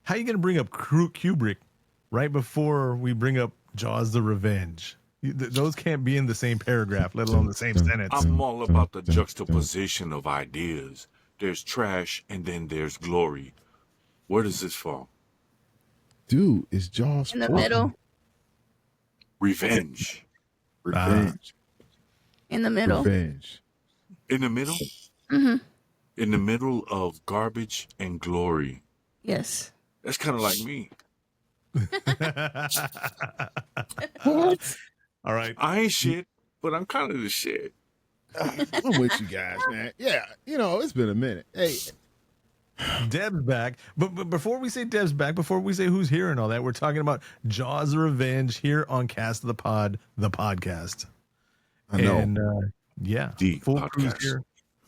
How are you going to bring up Kubrick right before we bring up Jaws: The Revenge? Those can't be in the same paragraph, let alone the same sentence. I'm all about the juxtaposition of ideas. There's trash and then there's glory. Where does this fall? Dude, it's Jaws In the 4. middle. Revenge. Revenge. In the middle. Revenge. In the middle? Mm-hmm. In the middle of garbage and glory. Yes. That's kind of like me. What? All right. I ain't shit, but I'm kind of the shit. I'm with you guys, man. Yeah, it's been a minute. Hey, Deb's back. But before we say Deb's back, before we say who's here and all that, we're talking about Jaws: The Revenge here on Cast of the Pod, the podcast. I know. And yeah, The full podcast. crews here.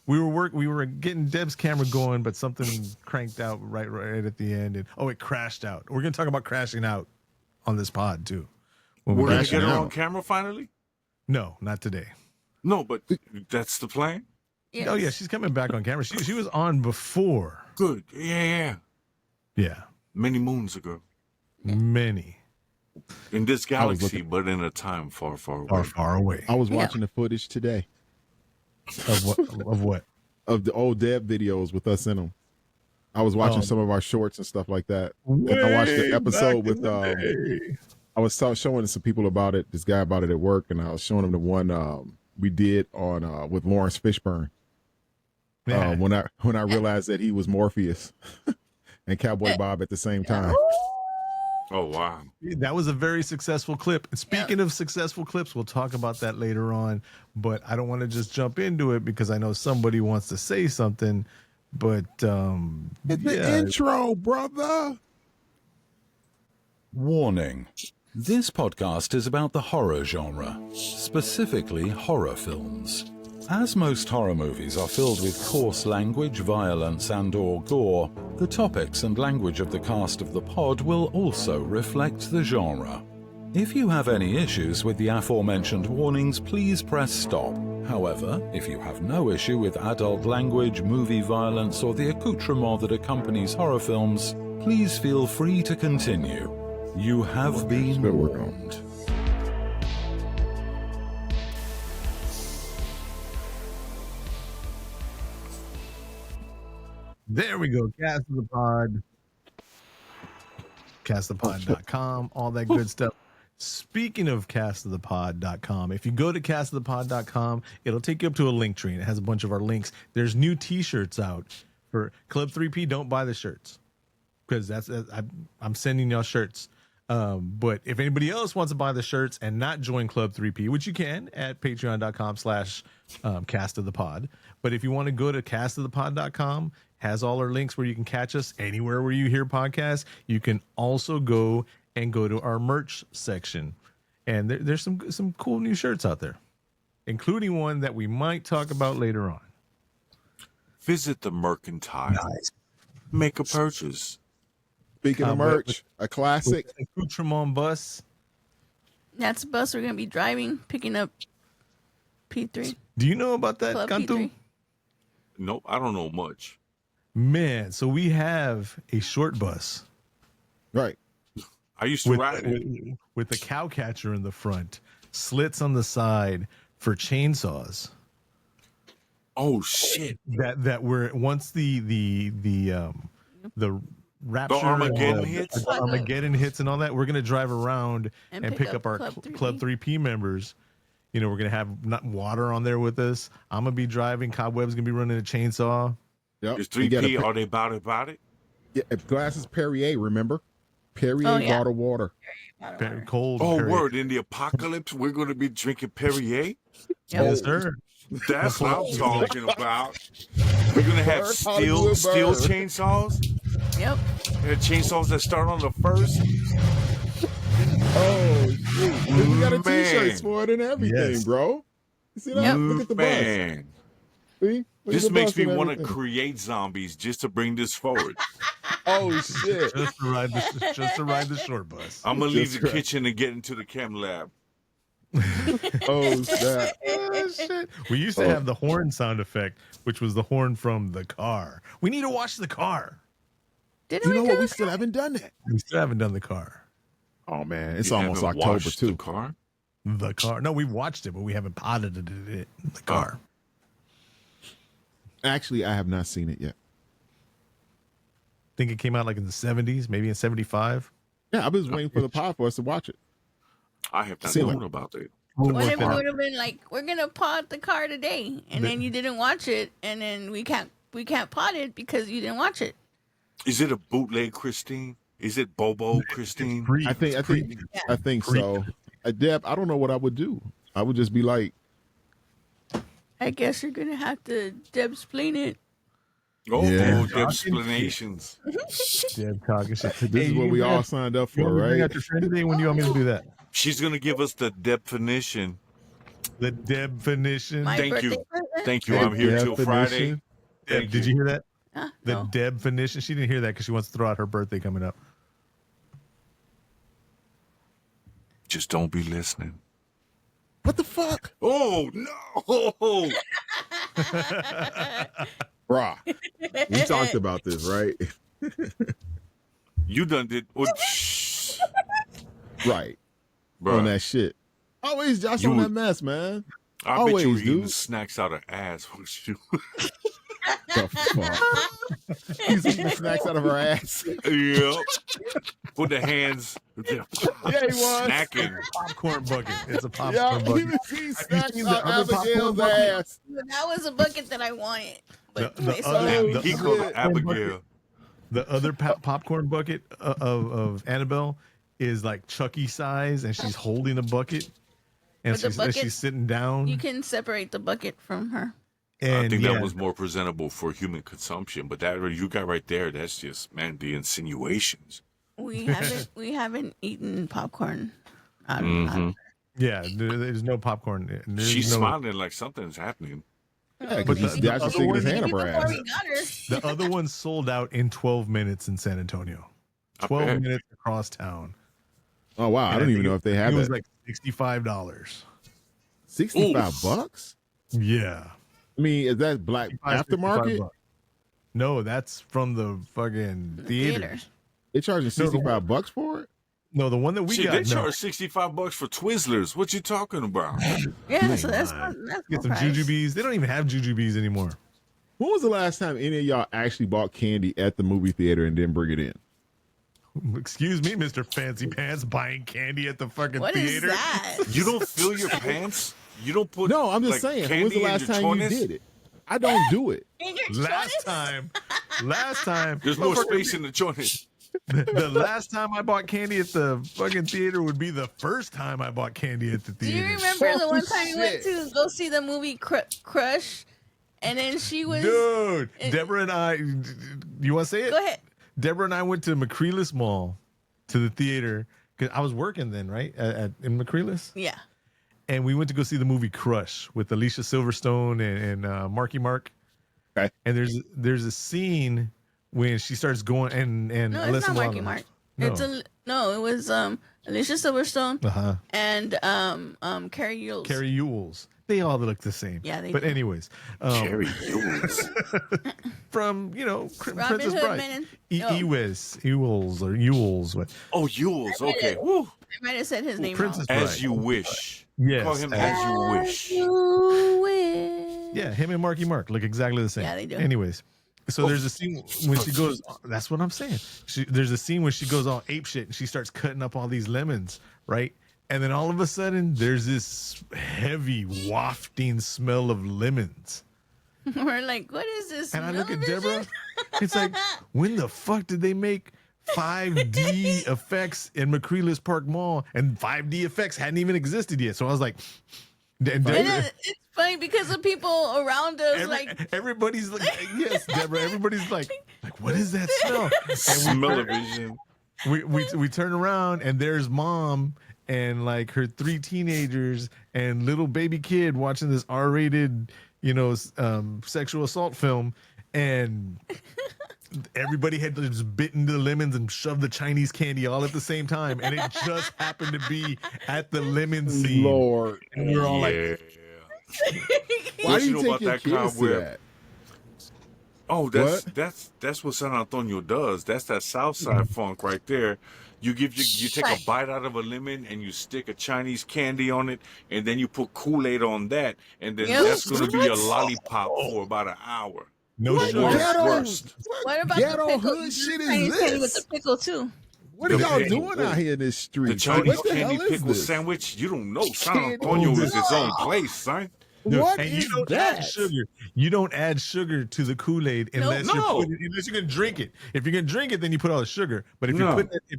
We were getting Deb's camera going, but something cranked out right at the end, and it crashed out. We're gonna talk about crashing out on this pod too. We're going to crashing get her out. on camera finally? No, not today. No, but that's the plan? Yes. Oh yeah, she's coming back on camera. She was on before. Good. Yeah. Yeah, Many moons ago. many In this galaxy, looking- but in a time far, far away. far away. I was watching the footage today Of what? Of what? of the old Deb videos with us in them. I was watching Oh. some of our shorts and stuff like that. And I watched the episode with I was showing some people about it, this guy about it at work, and I was showing him the one we did on with Lawrence Fishburne. Yeah. When I realized that he was Morpheus and Cowboy Bob at the same time. Oh, wow. That was a very successful clip. And speaking of successful clips, we'll talk about that later on. But I don't want to just jump into it because I know somebody wants to say something. But It's the intro, brother. Warning. This podcast is about the horror genre, specifically horror films. As most horror movies are filled with coarse language, violence and/or gore, the topics and language of the cast of the pod will also reflect the genre. If you have any issues with the aforementioned warnings, please press stop. However, if you have no issue with adult language, movie violence, or the accoutrement that accompanies horror films, please feel free to continue. You have been Good work on. warned. there we go. Cast of the Pod. Castofthepod.com, all that good stuff. Speaking of castofthepod.com, if you go to castofthepod.com, it'll take you up to a link tree and it has a bunch of our links. There's new t-shirts out for Club 3P. Don't buy the shirts because I'm sending y'all shirts. But if anybody else wants to buy the shirts and not join Club 3P, which you can at patreon.com/castofthepod. But if you want to go to castofthepod.com, has all our links where you can catch us anywhere where you hear podcasts. You can also go to our merch section. And there's some cool new shirts out there, including one that we might talk about later on. Visit the mercantile. Nice. Make a purchase. Speaking of merch, a classic. Accoutrement bus. That's the bus we're going to be driving, picking up P3. Do you know about that, Club Cantu? P3. Nope, I don't know much. Man, so we have a short bus Right. I used to ride it. with a cow catcher in the front, slits on the side for chainsaws. Oh, shit. That were once the rapture, Armageddon hits? the Armageddon hits, and all that. We're gonna drive around And and pick pick up our up Club Club 3P members. You know, we're gonna have not water on there with us. I'm gonna be driving. Cobweb's gonna be running a chainsaw. Yep. Is You got 3P, a- are they about it? Yeah, glasses Perrier, remember? Perrier Oh, yeah. bottled water. Very cold. Oh, very- word. In the apocalypse, we're going to be drinking Perrier? Yes, sir. That's what I'm talking about. We're going to have Bird, steel Hollywood bird. chainsaws. Yep. And chainsaws that start on the first. Oh, shoot. We got a Man. t-shirts for it and everything, Yes. bro. You see that? Yep. Look at the bus. Man, See? Look at this the makes bus me and want to everything. create zombies just to bring this forward. Oh, shit. Just to ride the short bus. I'm going to leave Just the correct. kitchen and get into the chem lab. Oh, snap. Oh, shit. We used to have the horn sound effect, which was the horn from the car. We need to watch the car. Didn't You know we what? do We it? still haven't done that. We still haven't done the car. Oh man, it's You almost haven't October washed too. The car? The car. No, we watched it, but we haven't potted it in the car. Actually, I have not seen it yet. Think it came out like in the 70s, maybe in 75. Yeah, I was waiting for the pod for us to watch it. I have not See, known like- about it. We'll What work if that it out. would have been like, we're gonna pod the car today, and then you didn't watch it, and then we can't pod it because you didn't watch it. Is it a bootleg, Christine? Is it Bobo, Christine? I think so. Deb, I don't know what I would do. I would just be like, I guess you're gonna have to Deb-splain it. Oh, Yeah. the explanations. Deb talking shit. this is what we all signed up You for, want me to bring right? out your friend today when you want me to do that? She's going to give us the definition. The definition. My Thank you. birthday present? Thank you. I'm here till Friday. Definition. Deb, did you hear that? Huh? The No. definition. She didn't hear that because she wants to throw out her birthday coming up. Just don't be listening. What the fuck? Oh, no. Bruh. We talked about this, right? You done did. Oh, shh. Right. Bruh, On that shit. Always Josh You on would- that mess, man. I bet you were always, eating dude. snacks out of ass. Was you? The fuck? He's eating snacks out of her ass. Yep. Put the hands. Yeah, he was. Snacking. Popcorn bucket. It's a popcorn Yeah, he bucket. was eating snacks seen the out other of Abigail's popcorn bucket? ass. That was a bucket that I wanted. But The they other- sold it. He shit. called her Abigail. The other popcorn bucket of Annabelle is like Chucky size, and she's holding a bucket, and But the bucket- she's sitting down. You can separate the bucket from her. And I think yeah, that was more presentable for human consumption. But that you got right there, that's just, man, the insinuations. We haven't eaten popcorn. Out of, Mhm. yeah. There's no popcorn. There's She's no, smiling like something's happening. Yeah, But because the Josh other is sticking his one- hand up her Before ass. we got her. The other one sold out in 12 minutes in San Antonio. I 12 bet. minutes across town. Oh wow, I And don't even think know if they had it was that. like $65. $65? Yeah. I mean, is that black aftermarket? $65. No, that's from the fucking theaters. They charging $65 for it? No, the one that we Shit, got. they no. charge $65 for Twizzlers. What you talking about? Yeah, so that's Get full some price. jujubes. They don't even have jujubes anymore. When was the last time any of y'all actually bought candy at the movie theater and didn't bring it in? Excuse me, Mr. Fancy Pants, buying candy at the fucking What is theater. that? You don't fill your pants? You don't put No, I'm just like, saying. candy When's the in last your time you chones? did it? I don't do it. In your Last choice? time, There's more space in the chones. the last time I bought candy at the fucking theater would be the first time I bought candy at the Do you theater. remember the Oh, one time we went shit. to go see the movie Crush? And then she was. Dude, Deborah and I, you want to say it? Go ahead. Deborah and I went to McCreeless Mall to the theater because I was working then, right? In McCreeless. Yeah. And we went to go see the movie Crush with Alicia Silverstone and Marky Mark. Okay. And there's a scene when she starts going and No, it's Alyssa not Marky Milano. Mark. No. No, it was Alicia Silverstone Uh-huh. and Carrie Yules. Carrie Yules. They all look the same. Yeah, they But do. anyways, Cherry Yules. from Robin Princess Hood Bride, Men and- Ewes or Yules. What? Oh, Yules. Okay. Woo. I might have said his name Princess wrong. As Bride. you wish. Yes, Call him as- as you wish. You wish. Yeah, him and Marky Mark look exactly the same. Yeah, they do. Anyways, so there's a scene when she goes. That's what I'm saying. There's a scene when she goes all ape shit and she starts cutting up all these lemons, right? And then all of a sudden, there's this heavy wafting smell of lemons. We're like, what is this? And I look at television? Deborah. It's like, when the fuck did they make 5D effects in McCreeless Park Mall? And 5D effects hadn't even existed yet. So I was like, and And Deborah, then it's funny because the people around us, everybody's like, yes, Deborah. Everybody's like, what is that smell? Smell-o-vision. We turn around and there's mom and like her 3 teenagers and little baby kid watching this R-rated, sexual assault film, and everybody had just bit into the lemons and shoved the Chinese candy all at the same time, and it just happened to be at the lemon scene. Lord. And we were all like, Yeah. Why What do you you know take about your that kids to Cobweb? that? Oh, that's what San Antonio does. That's that South Side funk right there. You take a bite out of a lemon and you stick a Chinese candy on it, and then you put Kool-Aid on that, and then that's going to be a lollipop for about an hour. No What sugar. Worst. What about ghetto the pickle? hood shit is Chinese candy with this? the pickle too. What are The y'all pickle. doing out here in this street? The Chinese what the candy hell is pickle this? sandwich, you don't know. San Candy Antonio is its own pickle. place, son. What And is you don't that? add sugar. You don't add sugar to the Kool-Aid unless No. unless you're gonna drink it. If you're gonna drink it, then you put all the sugar. But if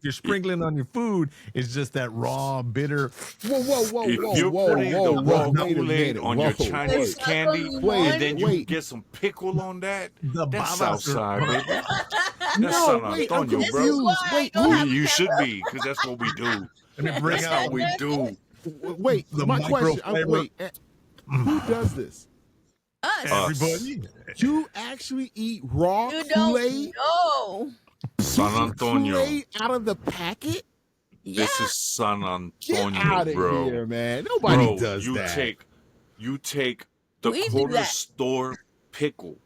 you're sprinkling on your food, it's just that raw, bitter. If you're putting the raw Kool-Aid on your Chinese candy, and then you get some pickle on that, that's Southside, baby. That's San Antonio, bro. You should be, because that's what we do. That's how we do. Wait, The my micro question. flavor. Who does this? Us. Everybody. You actually eat raw You Kool-Aid? don't know. San Antonio. Kool-Aid out of the packet? Yeah. This is San Get Antonio, out of bro. here, man. Nobody Bro, does you that. take the We do corner that. store pickle,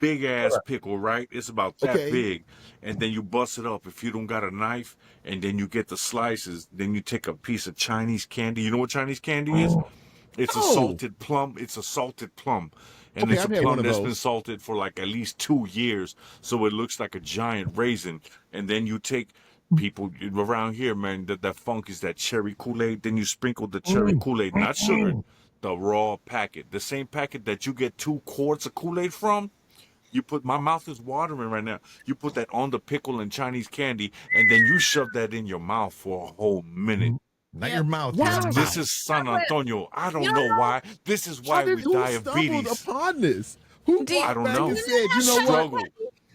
big ass pickle, right? It's about that Okay. big, and then you bust it up. If you don't got a knife, and then you get the slices, then you take a piece of Chinese candy. You know what Chinese candy is? It's a No. salted plum. It's a salted plum. And Okay, it's a I've had one plum of that's those. been salted for like at least 2 years, so it looks like a giant raisin. And then you take people around here, man. That funk is that cherry Kool-Aid. Then you sprinkle the cherry Kool-Aid, not sugar, the raw packet, the same packet that you get 2 quarts of Kool-Aid from. You put, my mouth is watering right now. You put that on the pickle and Chinese candy, and then you shove that in your mouth for a whole minute. Not Yep. your mouth. Wow. Your This mouth. is San Antonio. I don't You know don't know. why. This is why we Who stumbled diabetes. upon this? Who Do you- walked I don't back know. and said, you know what? Struggle.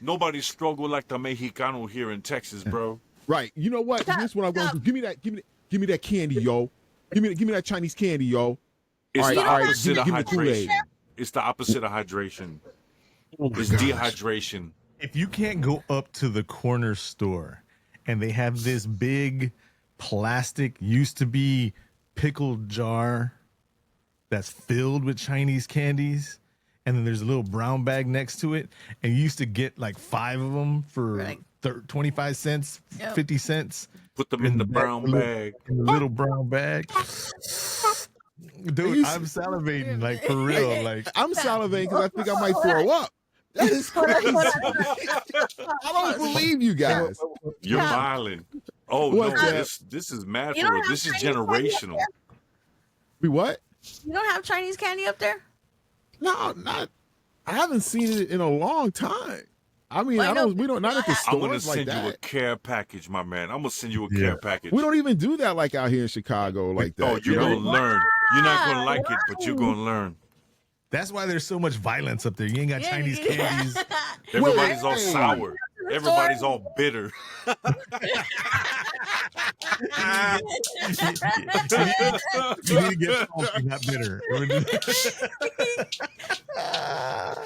Nobody struggle like the Mexicano here in Texas, bro. Right. You know what? Here's what I'm going to do. Give me that candy, yo. Give me that Chinese candy, yo. It's All the right, all right, opposite of give me the Kool-Aid. hydration. It's the opposite of hydration. It's dehydration. If you can't go up to the corner store and they have this big plastic, used to be pickled jar that's filled with Chinese candies, and then there's a little brown bag next to it, and you used to get like 5 of them for Right. 25 cents, Yep. 50 cents. Put them in the brown bag. In the little brown bag. Dude, I'm salivating, like, for real. Like, I'm salivating because I think I might throw up. That is crazy. I don't believe you guys. You're Yeah. smiling. Oh What's no, that? this is mad You for don't real. have This is Chinese candy up generational. there? We what? You don't have Chinese candy up there? No, not. I haven't seen it in a long time. I mean, Well, I no, don't. We don't. Not at the I'm gonna stores like send you a that. care package, my man. I'm gonna send you a Yeah. care package. We don't even do that like out here in Chicago like that. Oh, you're you know? gonna learn. You're not gonna like it, but you're gonna learn. that's why there's so much violence up there. You ain't got Yeah, Chinese yeah. candies. Everybody's all wait. sour. Everybody's all bitter. You need to get salty, not bitter.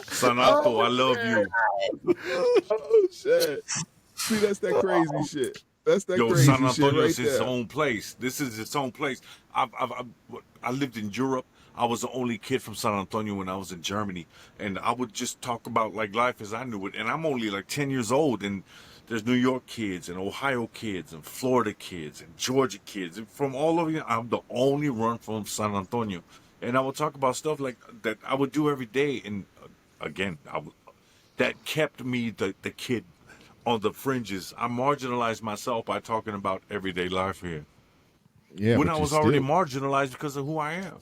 Sanato, I love you. Oh shit! See, that's that crazy shit. That's that Yo, crazy San shit Antonio right is its there. own place. This is its own place. I lived in Europe. I was the only kid from San Antonio when I was in Germany, and I would just talk about like life as I knew it. And I'm only like 10 years old, and there's New York kids and Ohio kids and Florida kids and Georgia kids and from all over. I'm the only one from San Antonio, and I would talk about stuff like that I would do every day. And again, that kept me the kid on the fringes. I marginalized myself by talking about everyday life here. Yeah, when but I you was already still- marginalized because of who I am.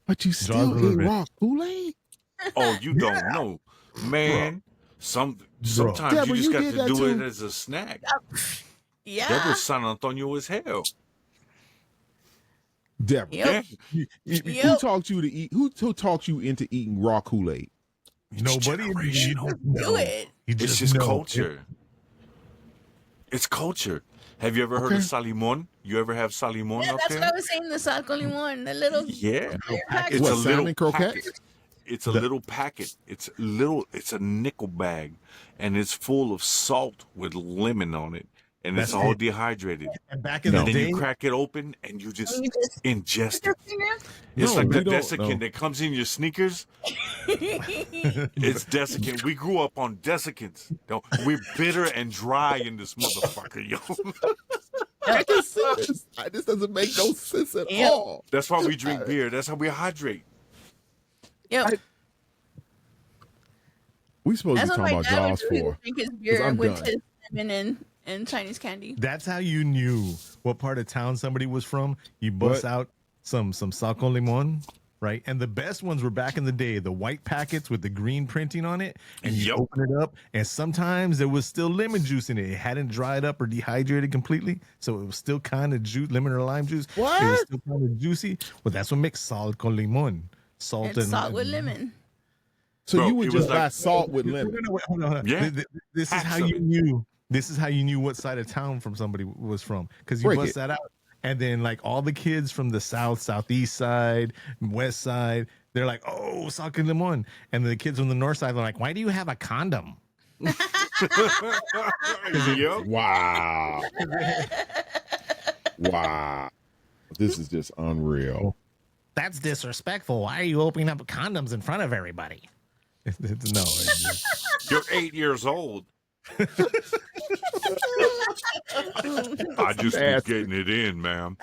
But you John still eat Rubin. raw Kool-Aid? Oh, you don't know, man. Sometimes Deborah, you just you got did to that do too. it as a snack. Yeah. That was San Antonio as hell. Deborah, Yep. Yeah. who Yep. talked you to eat? Who talked you into eating raw Kool-Aid? Nobody. You generational. just know. Do it. You It's just know. culture. It's culture. Have you ever heard of Okay. salimon? You ever have salimon Yeah, up that's there? what I was saying. The Sal Limon, the little Yeah. package. It's What, a little salmon croquettes? packet. It's a little packet. It's little. It's a nickel bag, and it's full of salt with lemon on it. and That's it's all it. dehydrated. And back in And the then day, you crack it open and you just You just ingest put your it. finger. It's No, like we the don't desiccant know. that comes in your sneakers. It's desiccant. We grew up on desiccants. No, we're bitter and dry in this motherfucker, yo. I can see this. This doesn't make no sense at Yep. all. That's why we drink beer. That's how we hydrate. Yep. We supposed to That's be what talking my about dad would Jaws do. He for. would drink his beer I'm with done. his lemon and Chinese candy. that's how you knew what part of town somebody was from. You bust What? out some saco limon, right? And the best ones were back in the day, the white packets with the green printing on it, and you Yep. open it up, and sometimes there was still lemon juice in it. It hadn't dried up or dehydrated completely, so it was still kind of juice, lemon or lime juice. It was What? still kind of juicy. Well, that's what makes salt con limon. Salt And salt with lemon. So Bro, you would it was just buy like- salt with No, lemon. wait, hold on. Yeah. This is Packs how of you it. knew. This is how you knew what side of town from somebody was from, because you Break bust it. that out, and then like all the kids from the south, southeast side, west side, they're like, "Oh, salt and limon," and the kids from the north side, they're like, "Why do you have a condom?" Yep. Wow. Wow. This is just unreal. That's disrespectful. Why are you opening up condoms in front of everybody? No, it's just- You're 8 years old. I just be Nasty. getting it in, ma'am.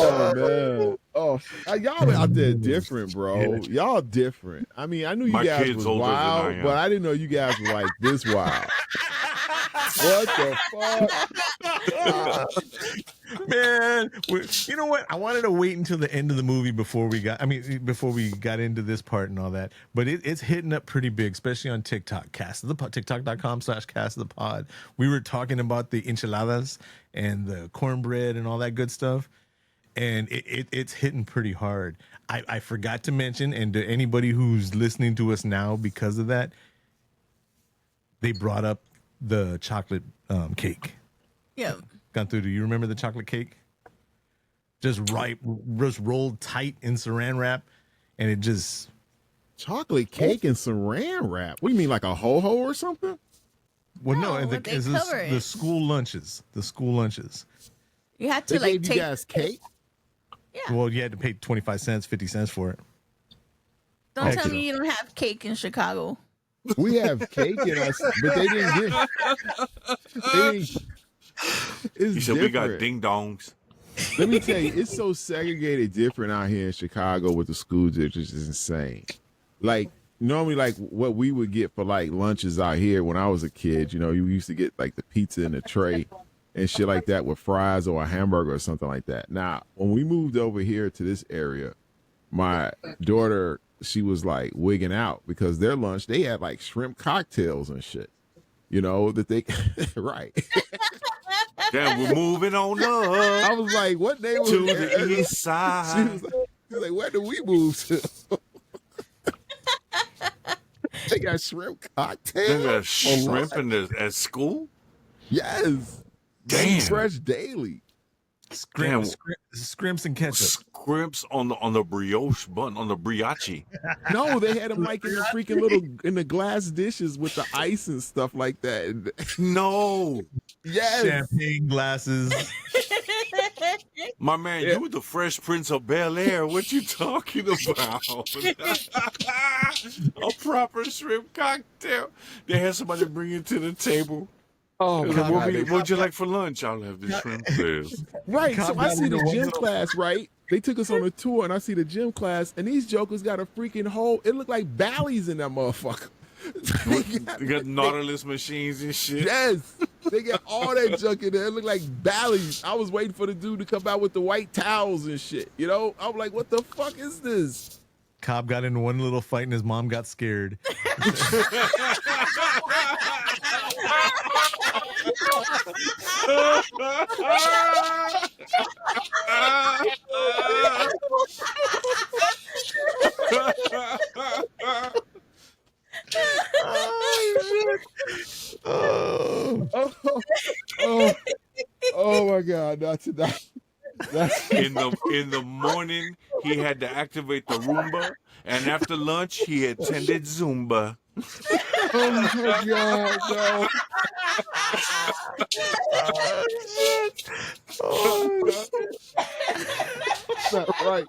Oh man. Oh, y'all out there different, bro. Y'all different. I mean, I knew you My guys kid's was older than I wild, am. but I didn't know you guys were like this wild. What the fuck? Man, you know what? I wanted to wait until the end of the movie before we got into this part and all that. But it's hitting up pretty big, especially on TikTok. TikTok.com/cast of the pod. We were talking about the enchiladas and the cornbread and all that good stuff. And it's hitting pretty hard. I forgot to mention, and to anybody who's listening to us now because of that, they brought up the chocolate cake. Yeah. Cantu, do you remember the chocolate cake? Just rolled tight in saran wrap, and it just Chocolate cake and saran wrap. What do you mean, like a ho-ho or something? well, No, no, but they it's cover it. the school lunches. The school lunches. You had They to like gave you take. guys cake? Yeah. Well, you had to pay 25 cents, 50 cents for it. Don't tell Excellent. me you don't have cake in Chicago. We have cake in us, but they didn't give. It's He said we got different. ding dongs. Let me tell you, it's so segregated different out here in Chicago with the school districts is insane. Like normally, like what we would get for like lunches out here when I was a kid, you know, you used to get like the pizza in a tray and shit like that with fries or a hamburger or something like that. Now, when we moved over here to this area, my daughter, she was like wigging out because their lunch, they had like shrimp cocktails and shit, you know, that they, right. Then we're moving on up I was like, what name was to the east She side. was like, where do we move to? They got shrimp They cocktails. got shrimp at school? Yes. Damn. Fresh daily. Damn. Scrimps and ketchup. Scrimps on the brioche bun, on the brioche. No, they had them like in the freaking little in the glass dishes with the ice and stuff like that. No. Yes. Champagne glasses. My man, you were the Fresh Prince of Bel-Air. What you talking about? A proper shrimp cocktail. They had somebody bring it to the table. Oh, Like, my God. what would you like for lunch? I'll have the shrimp, please. Right. So I see the Cop- gym class, right? They took us on a tour and I see the gym class and these jokers got a freaking hole. It looked like Bally's in that motherfucker. They got Nautilus machines and shit. Yes. They got all that junk in there. It looked like Bally's. I was waiting for the dude to come out with the white towels and shit. You know? I'm like, what the fuck is this? Cobb got in one little fight and his mom got scared. Oh my God, not tonight. That's In the morning, he had to activate the Roomba, and after lunch, he attended Zumba. Oh my God, no. Oh, Not right.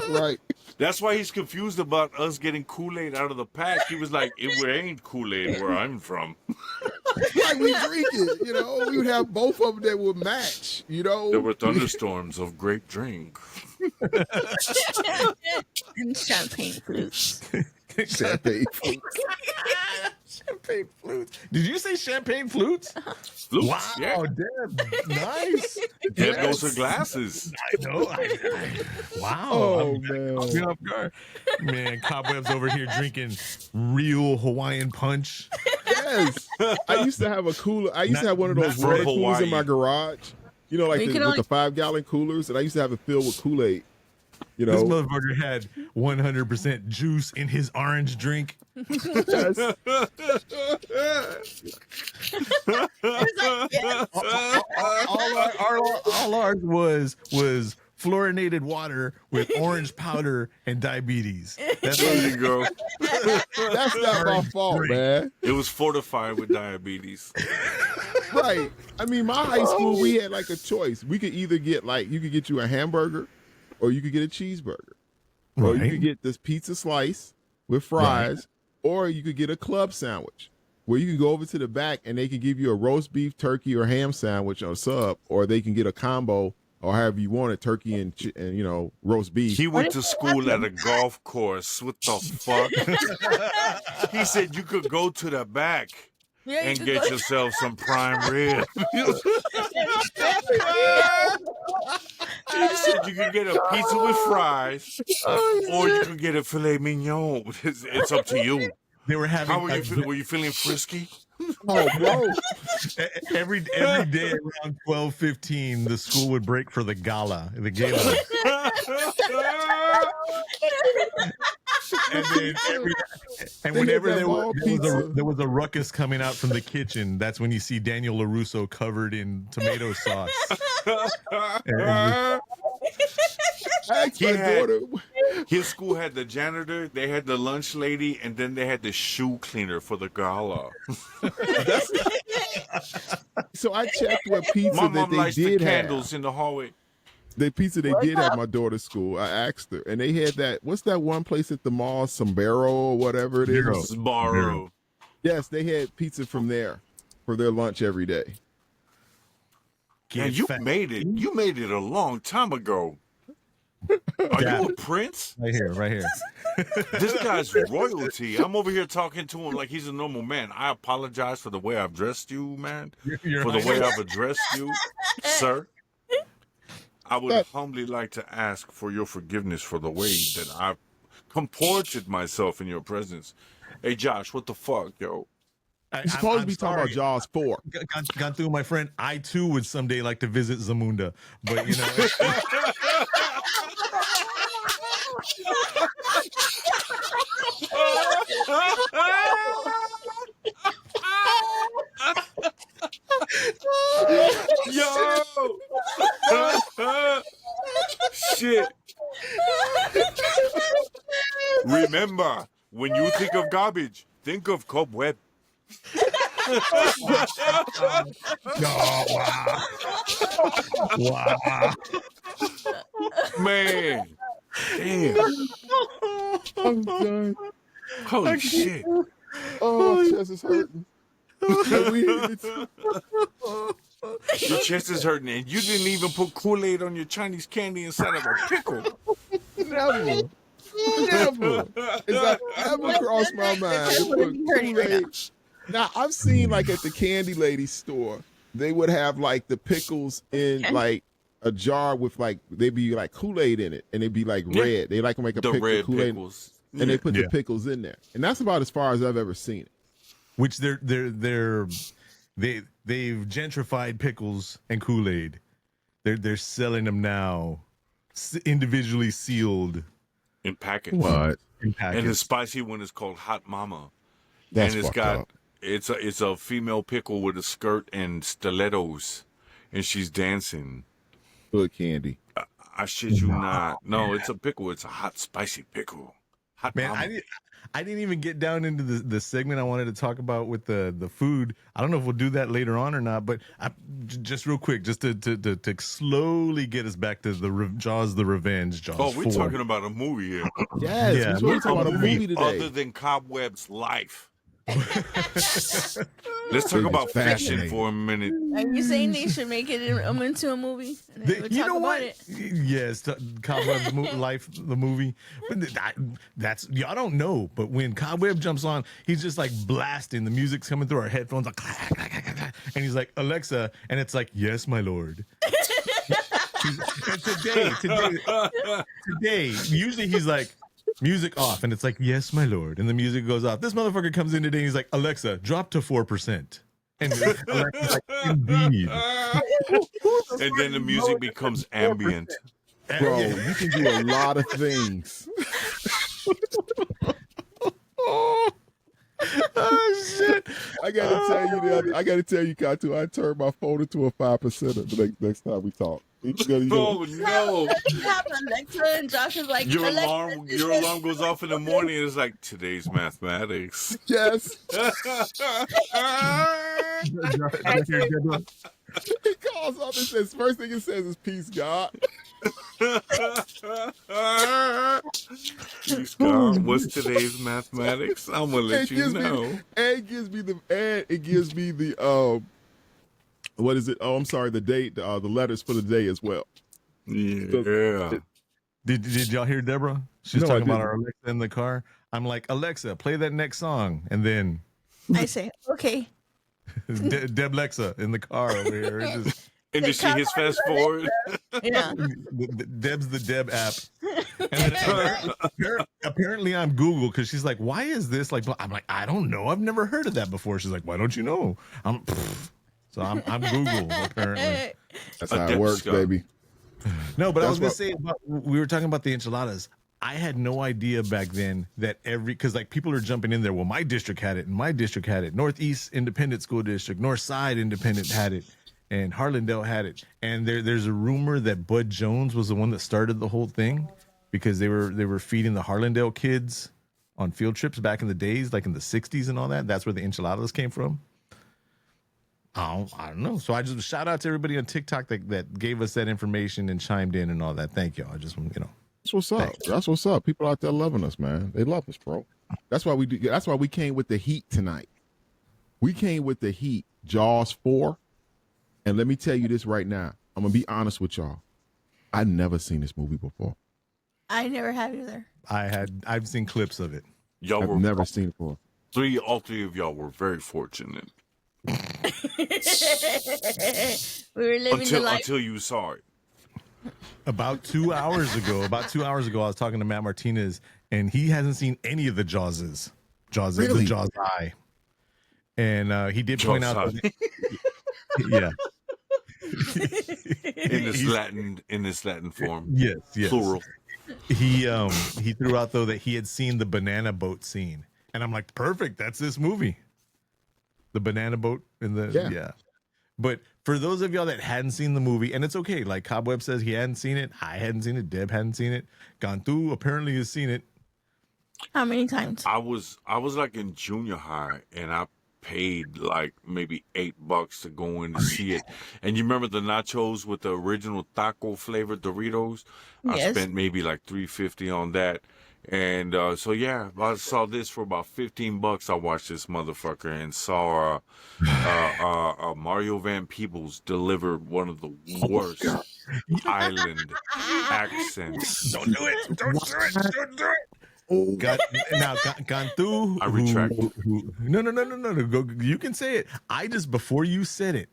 Right. That's why he's confused about us getting Kool-Aid out of the pack. He was like, it ain't Kool-Aid where I'm from. Like we drink it, we would have both of them that would match, There were thunderstorms of grape drink. And champagne flutes. Champagne flutes. Champagne flutes. Did you say champagne flutes? Flutes, Wow, yeah. damn, nice. There goes her glasses. I know. Wow. Oh, man. Caught me off guard. Man, Cobweb's over here drinking real Hawaiian punch. Yes. I used to have a cooler. I used to have one of those not red from coolers in Hawaii. my garage. Like We with can only- the 5-gallon coolers, and I used to have it filled with Kool-Aid. This motherfucker had 100% juice in his orange drink. Yes. All ours was fluorinated water with orange powder and diabetes. That's There what you go. That's not my fault, man. It was fortified with diabetes. Right. I mean, my high school, we had like a choice. We could either get you could get you a hamburger or you could get a cheeseburger. Or you Right. could get this pizza slice with fries, or you could get a club sandwich where you can go over to the back and they can give you a roast beef, turkey, or ham sandwich on a sub, or they can get a combo or however you want it, turkey and roast beef. He went to school at a golf course. What the fuck? He said you could go to the back Yeah, you and could get go- yourself some prime rib. He said you could get a pizza with fries, or you could get a filet mignon. It's up to you. They were having How were you feeling? Were you feeling frisky? Oh, bro. every day around 12:15, the school would break for the gala. And then whenever had ball pizza. there was a ruckus coming out from the kitchen, that's when you see Daniel LaRusso covered in tomato sauce. I asked He my had- daughter. His school had the janitor, they had the lunch lady, and then they had the shoe cleaner for the gala. So I checked what pizza My that mom they lights the did candles have. in the hallway. The pizza they did have at my daughter's school. I asked her, and they had that. What's that one place at the mall, Sombrero or whatever it is? Zero. Sbarro. Yes, they had pizza from there for their lunch every day. And you made it. You made it a long time ago. Are you a prince? Right here. This guy's royalty. I'm over here talking to him like he's a normal man. I apologize for the way I've dressed you, man. Your For the way Highness. I've addressed you, sir. I would humbly like to ask for your forgiveness for the way that I've comported myself in your presence. Hey, Josh, what the fuck, yo? You're supposed to be talking about Jaws 4. Gone through, my friend. I too would someday like to visit Zamunda, but you know. Yo! Shit. Remember, when you think of garbage, think of Cobweb. Oh, wow. Man. Damn. I'm done. Holy shit. Oh, my chest is hurting. Your chest is hurting, and you didn't even put Kool-Aid on your Chinese candy inside of a pickle. Never. It's like never crossed my mind to put Kool-Aid. Now, I've seen like at the candy lady store, they would have like the pickles in like a jar with like, they'd be like Kool-Aid in it, and it'd be like red. They like to make a The pickle red Kool-Aid, pickles. and they put Yeah. the pickles in there. And that's about as far as I've ever seen it. Which they've gentrified pickles and Kool-Aid. They're selling them now, individually sealed In packets. What? in packets. And the spicy one is called Hot Mama. That's and it's fucked got up. it's a female pickle with a skirt and stilettos, and she's dancing. Good candy. I shit you not. No, it's a pickle. It's a hot spicy pickle. Hot Man, mama. I didn't even get down into the segment I wanted to talk about with the food. I don't know if we'll do that later on or not, but just real quick, just to slowly get us back to the Jaws the Revenge, Jaws Oh, we're 4. talking about a movie here. Yes, Yeah, we're supposed to talk about a movie today. other than Cobweb's life. Let's talk It's about fashion fascinating. for a minute. Are you saying they should make it into a movie? And then we'll You talk know about what? it. Yes, Cobweb Life, the movie. But that's y'all don't know. But when Cobweb jumps on, he's just like blasting. The music's coming through our headphones, like, and he's like, Alexa, and it's like, yes, my lord. And today, usually he's like, music off, and it's like, yes, my lord, and the music goes off. This motherfucker comes in today, and he's like, Alexa, drop to 4%. And Alexa's like, indeed. And then the music becomes ambient. Bro, you can do a lot of things. Oh shit! I gotta tell you, Cantu, I turned my phone into a 5% the next time we talk. Oh no! You have Alexa and Josh is like, Your Alexa, alarm goes off in the morning. And it's like today's mathematics. Yes. He calls up and says, first thing it says is peace, God. Peace, God. What's today's mathematics? I'm gonna let you know. It gives me the what is it? Oh, I'm sorry, the date, the letters for the day as well. Yeah. Did y'all hear Deborah? She's No, I talking about didn't. our Alexa in the car. I'm like, Alexa, play that next song, and then I say, okay. Deb Lexa in the car over here. It just, And did she hit fast forward? Yeah. Deb's the Deb app. And then apparently I'm Google because she's like, why is this like? I'm like, I don't know. I've never heard of that before. She's like, why don't you know? So I'm Google apparently. That's how it works, baby. No, but I was That's gonna say we were talking about the enchiladas. I had no idea back then that because like people are jumping in there. Well, my district had it, and my district had it. Northeast Independent School District, North Side Independent had it, and Harlandale had it. And there's a rumor that Bud Jones was the one that started the whole thing because they were feeding the Harlandale kids on field trips back in the days, like in the 60s and all that. That's where the enchiladas came from. I don't know. So I just shout out to everybody on TikTok that gave us that information and chimed in and all that. Thank y'all. I just, That's what's up. That's what's up. People out there loving us, man. They love us, bro. That's why we came with the heat tonight. We came with the heat. Jaws 4. And let me tell you this right now. I'm gonna be honest with y'all. I've never seen this movie before. I never have either. I've seen clips of it. Y'all I've never seen it before. all three of y'all were very fortunate We were living the life. until you saw it. About 2 hours ago, I was talking to Matt Martinez, and he hasn't seen any of the Jawses. Really? The Jaws Eye. And he did point out that, yeah. in this Latin form. Yes. Plural. He threw out though that he had seen the banana boat scene. And I'm like, perfect, that's this movie. The banana boat in the yeah. But for those of y'all that hadn't seen the movie, and it's okay, like Cobweb says he hadn't seen it, I hadn't seen it, Deb hadn't seen it, Cantu apparently has seen it. How many times? I was like in junior high, and I paid like maybe $8 to go in to see it. And you remember the nachos with the original taco flavored Doritos? I Yes. spent maybe like $3.50 on that. And so yeah, I saw this for about $15. I watched this motherfucker and saw Mario Van Peebles deliver one of the worst island accents. Don't do it. Don't do it. Cantu. I retract. No. Go, you can say it. Before you said it,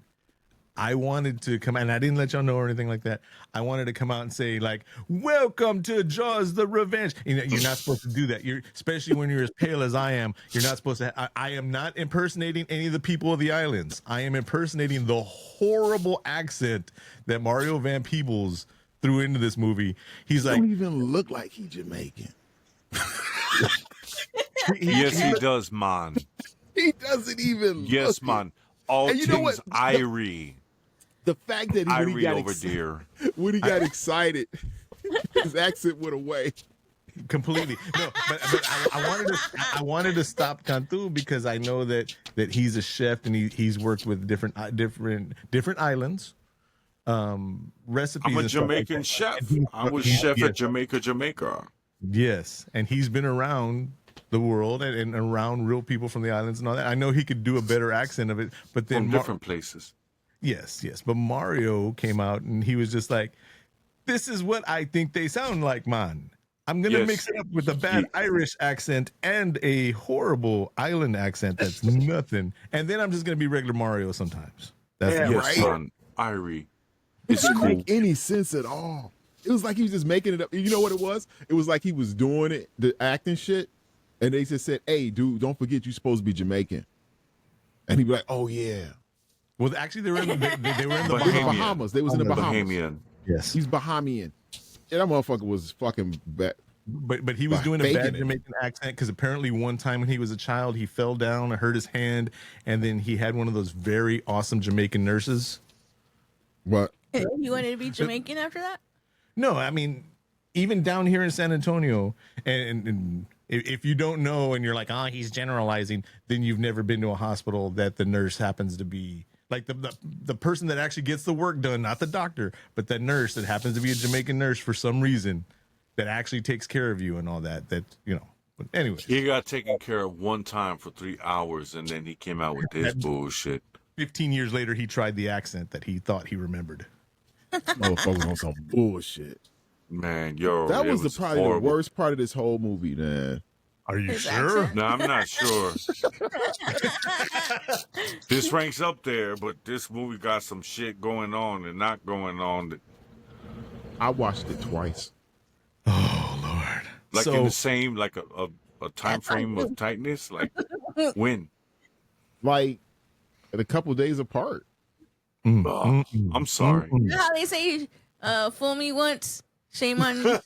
I wanted to come out, and I didn't let y'all know or anything like that. I wanted to come out and say, like, welcome to Jaws the Revenge. You know, you're not supposed to do that. Especially when you're as pale as I am, you're not supposed to. I am not impersonating any of the people of the islands. I am impersonating the horrible accent that Mario Van Peebles threw into this movie. He's like, Don't even look like he's Jamaican. Yes, he does, man. He doesn't even Yes, look man. All And you know things what? Irie. The fact that when he Irie got over there. when he got excited, his accent went away. completely. No, but I wanted to stop Cantu because I know that he's a chef and he's worked with different islands, recipes. I'm a and stuff like Jamaican that. chef. And I was chef yes, at Jamaica. yes, and he's been around the world and around real people from the islands and all that. I know he could do a better accent of it, but then From different places. Yes. But Mario came out and he was just like, "This is what I think they sound like, man. I'm gonna Yes. mix it up with a bad Irish accent and a horrible island accent that's nothing, and then I'm just gonna be regular Mario sometimes." That's Yeah, Yes, right. son. Irie. It It's didn't cool. make any sense at all. It was like he was just making it up. You know what it was? It was like he was doing it, the acting shit, and they just said, "Hey, dude, don't forget you're supposed to be Jamaican," and he'd be like, "Oh yeah." well, actually, they were in the They were in the Bahamian. Bahamas. They was in the Bahamas. Bahamian. yes, He's Bahamian. Yeah, that motherfucker was fucking bad. but he was By doing a faking bad it. Jamaican accent because apparently one time when he was a child, he fell down, hurt his hand, and then he had one of those very awesome Jamaican nurses. What? You wanted to be Jamaican after that? No, I mean, even down here in San Antonio, and if you don't know and you're like, oh, he's generalizing, then you've never been to a hospital that the nurse happens to be like the person that actually gets the work done, not the doctor, but the nurse that happens to be a Jamaican nurse for some reason that actually takes care of you and all that. That, you know, but anyway, He got taken care of one time for 3 hours, and then he came out with this bullshit. 15 years later, he tried the accent that he thought he remembered. Motherfucker on some bullshit. Man, yo, That it was probably the horrible. worst part of this whole movie, man. Are you His sure? accent? No, I'm not sure. This ranks up there, but this movie got some shit going on and not going on. That, I watched it twice. Oh, Lord. like So- in the same, like a time frame of tightness. Like when? Like a couple days apart. Oh, I'm sorry. You know how they say, fool me once, shame on me?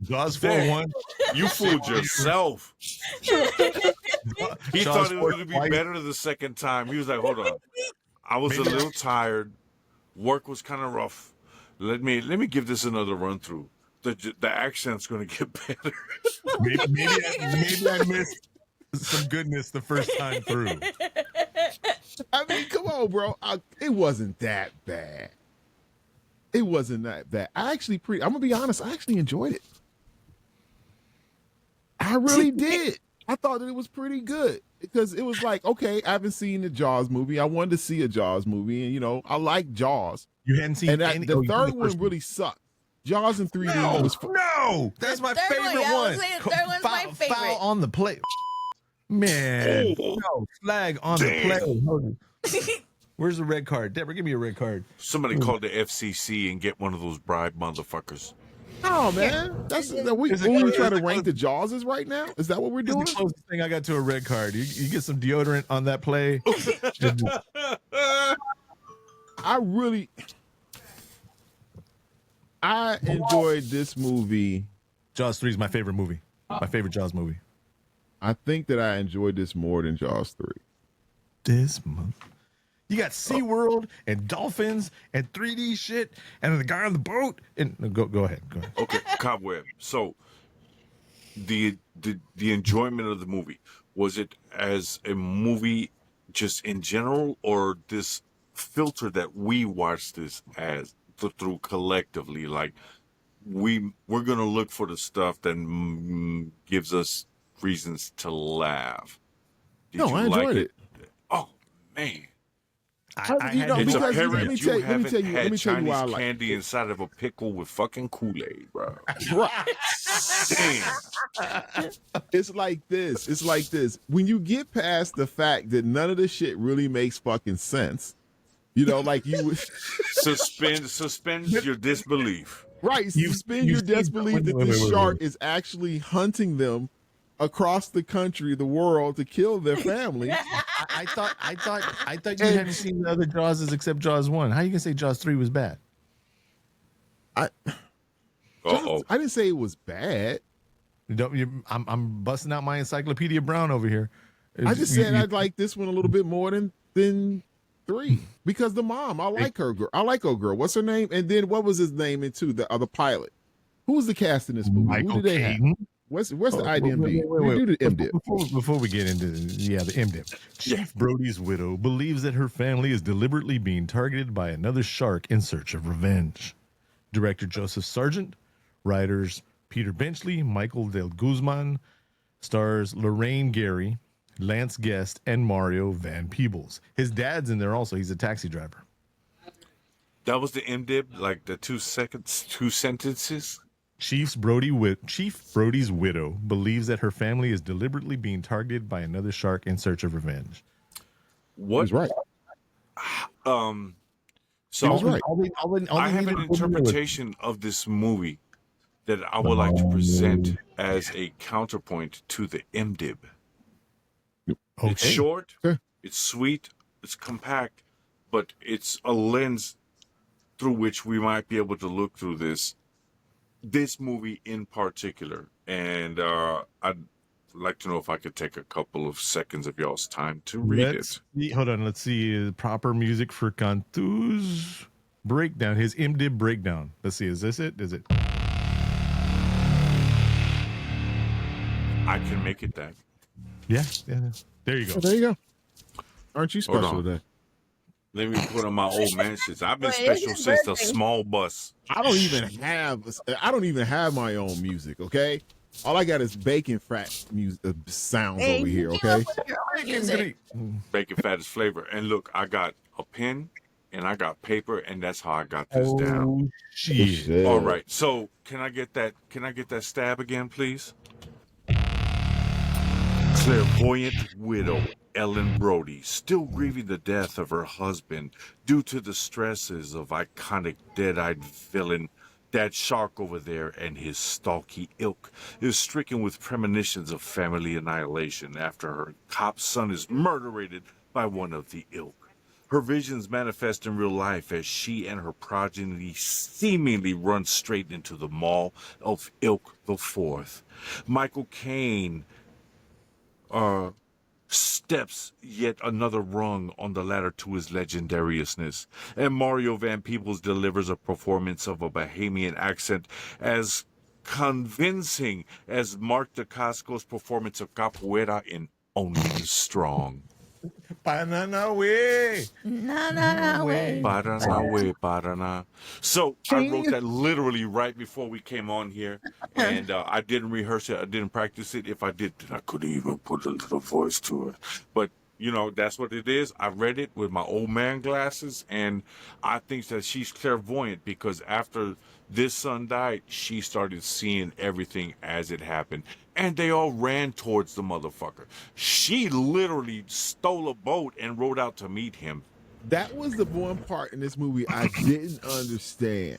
Jaws Damn. 4-1. You fooled yourself. He Jaws thought it was 4 going to be twice. better the second time. He was like, hold on. I was a little tired. Work was kind of rough. Let me give this another run through. The accent's going to get better. Maybe I missed some goodness the first time through. I mean, come on, bro. It wasn't that bad. It wasn't that bad. I'm gonna be honest, I actually enjoyed it. I really did. I thought that it was pretty good because it was like, okay, I haven't seen the Jaws movie. I wanted to see a Jaws movie, and you know, I like Jaws. You hadn't seen And any. the oh, you third did the one first really sucked. Jaws in 3D No, was no, that's my The third favorite one, yeah, I was one. saying the third one's my Foul favorite. on the plate, man. Oh. No flag on Damn. the plate. Where's the red card, Deborah? Give me a red card. Somebody call the FCC and get one of those bribe motherfuckers. Oh man, that's we try to rank the Jawses right now. Is that what we're This doing? is the closest thing I got to a red card. You get some deodorant on that play. I enjoyed this movie. Jaws 3 is my favorite movie. My favorite Jaws movie. I think that I enjoyed this more than Jaws 3. This month. You got SeaWorld and dolphins and 3D shit and the guy on the boat. And no, go ahead. Go ahead. Okay, Cobweb. So the enjoyment of the movie, was it as a movie just in general, or this filter that we watch this as through collectively? Like we're gonna look for the stuff that gives us reasons to laugh. Did No, I enjoyed it. Oh man. I You know, had It's to- because let apparent me you tell you- haven't let had me tell you why I Chinese like- candy inside of a pickle with fucking Kool-Aid, bro. Right. Damn. It's like this. It's like this. When you get past the fact that none of this shit really makes fucking sense, you know, like you would Suspend your disbelief. right, You- suspend you your see- disbelief that wait, this wait, shark wait. is actually hunting them across the country, the world, to kill their family. I thought you hadn't seen the other Jawses except Jaws 1. How you gonna say Jaws 3 was bad? Uh-oh. I didn't say it was bad. I'm busting out my Encyclopedia Brown over here. I just said I like this one a little bit more than 3 because the mom. I like her girl. I like old girl. What's her name? And then what was his name in 2? The other pilot. Who was the cast in this movie? Michael Who did they have? Caine. What's the IMDb? Wait. Do the MDiv. Before we get into the MDiv, Chief Brody's widow believes that her family is deliberately being targeted by another shark in search of revenge. Director Joseph Sargent, writers Peter Benchley, Michael Del Guzman, stars Lorraine Gary, Lance Guest, and Mario Van Peebles. His dad's in there also. He's a taxi driver. That was the MDiv, like the 2 sentences. Chief Brody's widow believes that her family is deliberately being targeted by another shark in search of revenge. What? He's right. So He's right. I have an interpretation of this movie that I would like to present as a counterpoint to the MDiv. Okay. It's short, Okay. it's sweet, it's compact, but it's a lens through which we might be able to look through this movie in particular. And I'd like to know if I could take a couple of seconds of y'all's time to read it. Hold on. Let's see. Proper music for Cantu's breakdown. His MDiv breakdown. Let's see. Is this it? Is it? I can make it that. Yeah. There you go. Oh, there you go. Aren't you Hold special on. today? Let me put on my old man shit. I've been Wait, special it's his since the birthday. small bus. I don't even have my own music, okay? All I got is bacon fat music sounds Hey, over here, you came okay? up with your own music. Bacon fat is flavor. And look, I got a pen and I got paper, and that's how I got this down. Shit. All right. So can I get that? Can I get that stab again, please? Clairvoyant widow Ellen Brody, still grieving the death of her husband due to the stresses of iconic dead-eyed villain That Shark over there and his stalky ilk, is stricken with premonitions of family annihilation after her cop son is murderated by one of the ilk. Her visions manifest in real life as she and her progeny seemingly run straight into the maw of Ilk the Fourth. Michael Caine steps yet another rung on the ladder to his legendariousness, and Mario Van Peebles delivers a performance of a Bahamian accent as convincing as Mark DeCasco's performance of Capoeira in Only the Strong. Banana way. No way. Paraná. So I wrote that literally right before we came on here, and I didn't rehearse it. I didn't practice it. If I did, then I couldn't even put a little voice to it. But you know, that's what it is. I read it with my old man glasses, and I think that she's clairvoyant because after this son died, she started seeing everything as it happened. And they all ran towards the motherfucker. She literally stole a boat and rode out to meet him. That was the one part in this movie I didn't understand.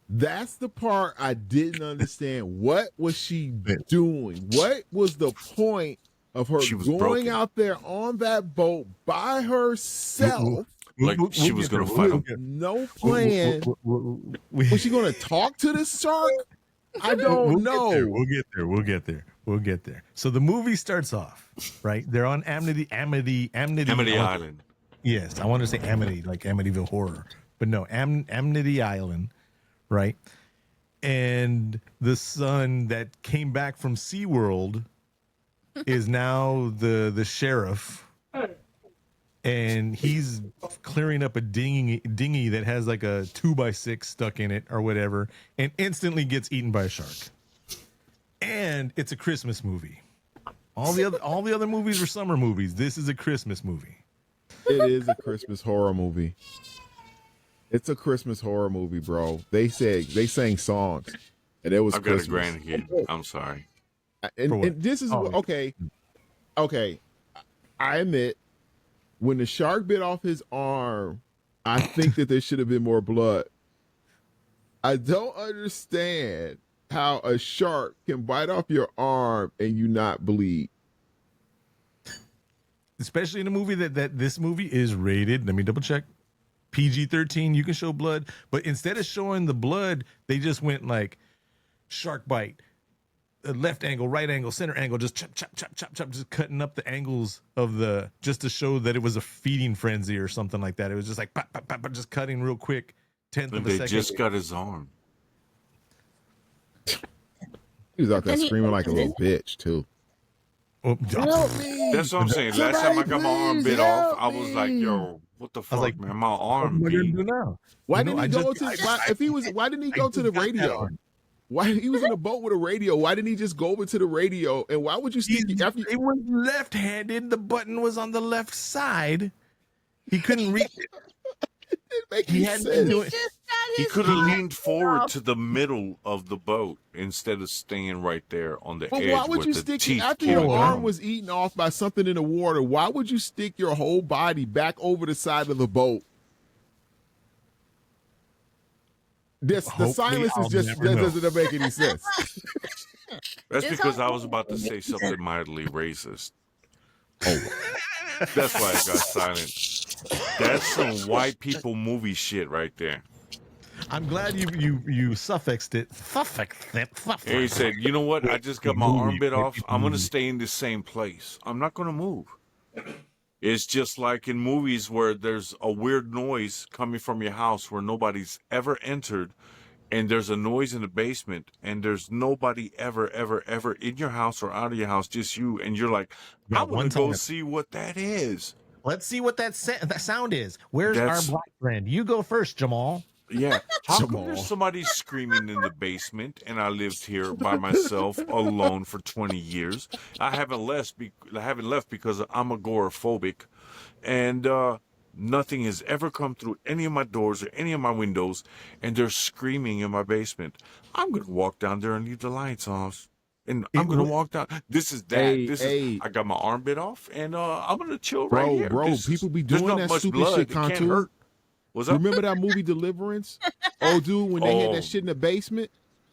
That's the part I didn't understand. What was she doing? What was the point of her She was going broken. out there on that boat by herself? Like she was going to fight him. No plan. Was she going to talk to this shark? I don't know. We'll get there. So the movie starts off, right? They're on Amity Island. Yes, I want to say Amity, like Amityville Horror, but no, Amity Island, right? And the son that came back from SeaWorld is now the sheriff, and he's clearing up a dinghy that has like a 2x6 stuck in it or whatever, and instantly gets eaten by a shark. And it's a Christmas movie. All the other movies were summer movies. This is a Christmas movie. It is a Christmas horror movie. It's a Christmas horror movie, bro. They sang songs, and it was I've got Christmas. a grandkid. I'm sorry. And this is okay. I admit, when the shark bit off his arm, I think that there should have been more blood. I don't understand how a shark can bite off your arm and you not bleed. Especially in a movie that this movie is rated. Let me double check. PG-13. You can show blood, but instead of showing the blood, they just went like shark bite, left angle, right angle, center angle, just chop, chop, chop, chop, chop, just cutting up the angles of just to show that it was a feeding frenzy or something like that. It was just like pop, pop, pop, pop, just cutting real quick, tenth of a They second. just got his arm. He was out there Then he screaming like a little opened bitch too. Oh, That's what I'm saying. Last time I got my arm bit off, I was like, "Yo, what the fuck, like, man? My what arm am I gonna beat." do now? Why You know, didn't he I go just- to? Why didn't he go to the just got that radio? arm. Why he was in a boat with a radio? Why didn't he just go over to the radio? And why would you stick after? It was left-handed. The button was on the left side. He couldn't reach it. Make He any had sense. to do it. He could have leaned forward to the middle of the boat instead of staying right there on the But edge why would with you the stick teeth after your coming arm out. was eaten off by something in the water? Why would you stick your whole body back over the side of the boat? The Hopefully silence I'll is just never that know. doesn't make any sense. That's This because whole- I was about to say something mildly racist. Oh, That's why I got silent. That's some white people movie shit right there. I'm glad you suffixed it. Suffixed it. And he said, "You know what? I just got my arm bit off. I'm gonna stay in the same place. I'm not gonna move." It's just like in movies where there's a weird noise coming from your house where nobody's ever entered, and there's a noise in the basement, and there's nobody ever in your house or out of your house, just you, and you're like, Yeah, "I'm gonna one go time. see what that is." Let's see what that sound is. Where's That's- our black friend? You go first, Jamal. Yeah. How come Jamal. there's somebody screaming in the basement and I lived here by myself alone for 20 years? I haven't left because I'm agoraphobic, and nothing has ever come through any of my doors or any of my windows, and they're screaming in my basement. I'm going to walk down there and leave the lights off. And I'm going to walk down. This is that. Hey. I got my arm bit off, and I'm going to chill right here. bro, This is- people be there's doing not that much stupid blood. shit, It can't Cantu. hurt. What's up? Remember that movie Deliverance? Oh, dude, when they had Oh. that shit in the basement,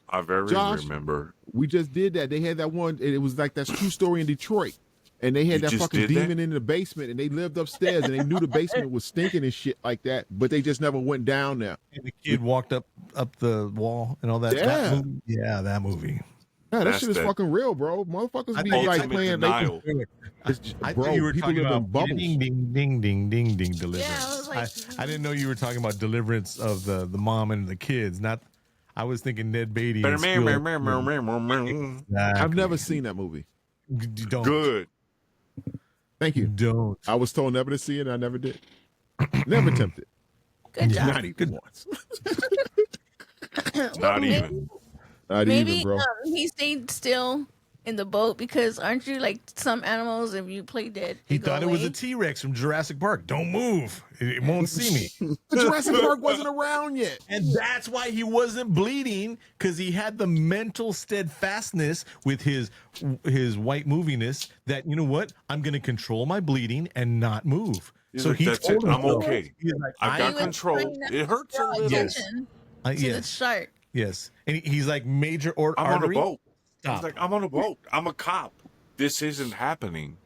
I very Josh, remember. we just did that. They had that one. It was like that true story in Detroit, and they had You that just fucking did that? demon in the basement, and they lived upstairs, and they knew the basement was stinking and shit like that, but they just never went down there. And the kid walked up the wall and all that. Yeah. That movie. Yeah, that movie. Yeah, that That's shit is that fucking real, bro. Motherfuckers be thought like ultimate playing. denial. I Bro, thought you were people talking live in about bubbles. ding, ding, ding, ding, ding, ding, deliverance. Yeah, I was like, I didn't know you were talking about deliverance of the mom and the kids. Not, I was thinking Ned Beatty. And Spielberg. I've never seen that movie. You don't. Good. Thank You you. don't. I was told never to see it, and I never did. Never tempted. good job. Not even once. Not even. Not Maybe even, bro. he stayed still in the boat because aren't you like some animals? If you play dead, He they go thought it was away? a T-Rex from Jurassic Park. Don't move. It won't see me. The Jurassic Park wasn't around yet. And that's why he wasn't bleeding, because he had the mental steadfastness with his white moviness that, you know what, I'm going to control my bleeding and not move. He's So like, he "That's told it. I'm himself, okay. he's like, I He got was control. trying to It hurts a draw little. Yes. attention to the yes, shark. yes. And he's like major I'm on a artery. boat. Stop. He's like, "I'm on a boat. I'm a cop. This isn't happening."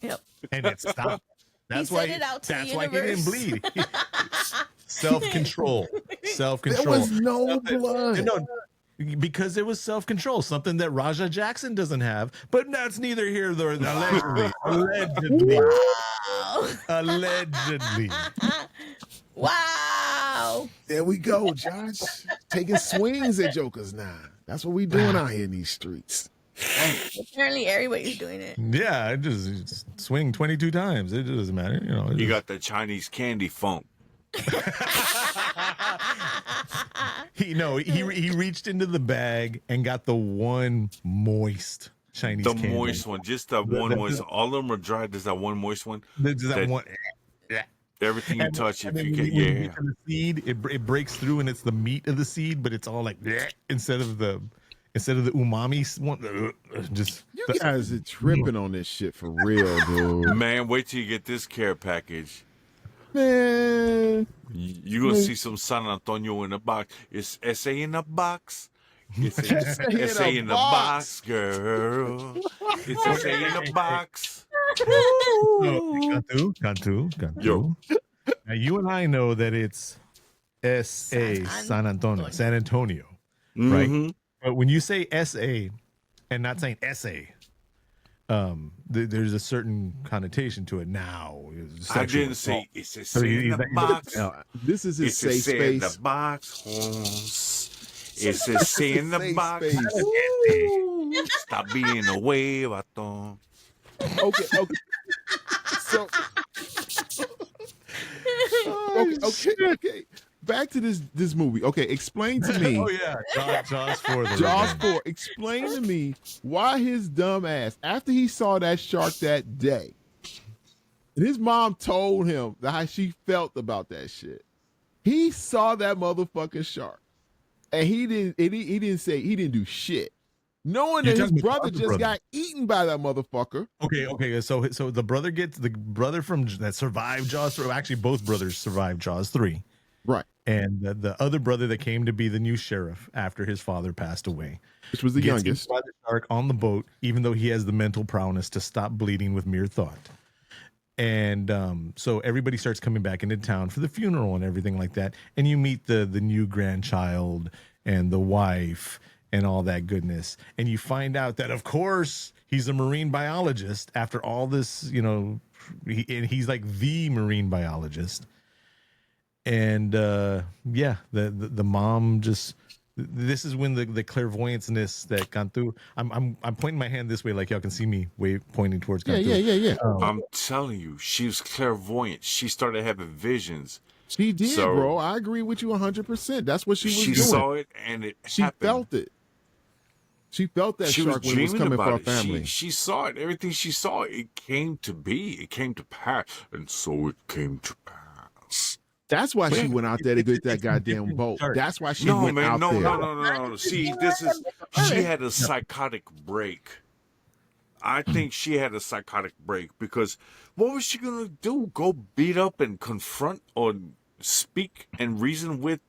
Yep. And it stopped. That's He why. said it out to the That's why he didn't universe. bleed. Self-control. Self-control. There was no blood. No, because it was self-control, something that Raja Jackson doesn't have. But that's neither here nor there. Allegedly. Allegedly. Wow. There we go, Josh. Taking swings at jokers now. That's what we doing out here in these streets. Apparently everybody's doing it. Yeah, I just swing 22 times. It doesn't matter. You know, You got the Chinese candy funk. he reached into the bag and got the one moist Chinese The candy. moist one. Just that one moist. All of them are dry. There's that one moist one. There's that that- one. Everything you And- touch, and if then you when get, you yeah. get to the seed, it breaks through and it's the meat of the seed, but it's all like instead of the umami one. Just You guys are tripping on this shit for real, dude. Man, wait till you get this care package. Man. You're going to see some San Antonio in a box. It's SA in a box. It's SA in a box, girl. It's SA in a box. Cantu. Yo. Now you and I know that it's S.A. San Antonio, right? Mhm. But when you say S.A., and not saying essay. There's a certain connotation to it now. I didn't say it's a say in the box. This is his It's a safe say in space. the box, Holmes. It's a say in the Safe box. space. Stop being away, baton. Okay. So, okay. Back to this movie. Okay, explain to me. Oh yeah, Jaws 4. Jaws 4. Explain to me why his dumb ass, after he saw that shark that day, and his mom told him how she felt about that shit. He saw that motherfucking shark, and he didn't do shit, knowing that his brother just got eaten by that motherfucker. Okay. So the brother from that survived Jaws 3. Actually, both brothers survived Jaws 3. Right. And the other brother that came to be the new sheriff after his father passed away, which was the gets youngest, eaten by the shark on the boat, even though he has the mental prowess to stop bleeding with mere thought. And so everybody starts coming back into town for the funeral and everything like that. And you meet the new grandchild and the wife and all that goodness. And you find out that, of course, he's a marine biologist after all this, and he's like the marine biologist. And the mom just, this is when the clairvoyance-ness that Cantu, I'm pointing my hand this way like y'all can see me pointing towards Cantu. Yeah. I'm telling you, she was clairvoyant. She started having visions. She did, bro. I agree with you 100%. That's what she was doing. She saw it and she happened. felt it. She felt that shark when it was coming for her family. She saw it. Everything she saw, it came to be. It came to pass. And so it came to pass. That's why she went out there to get that goddamn boat. That's why she went out there. No. See, she had a psychotic break. I think she had a psychotic break because what was she going to do? Go beat up and confront or speak and reason with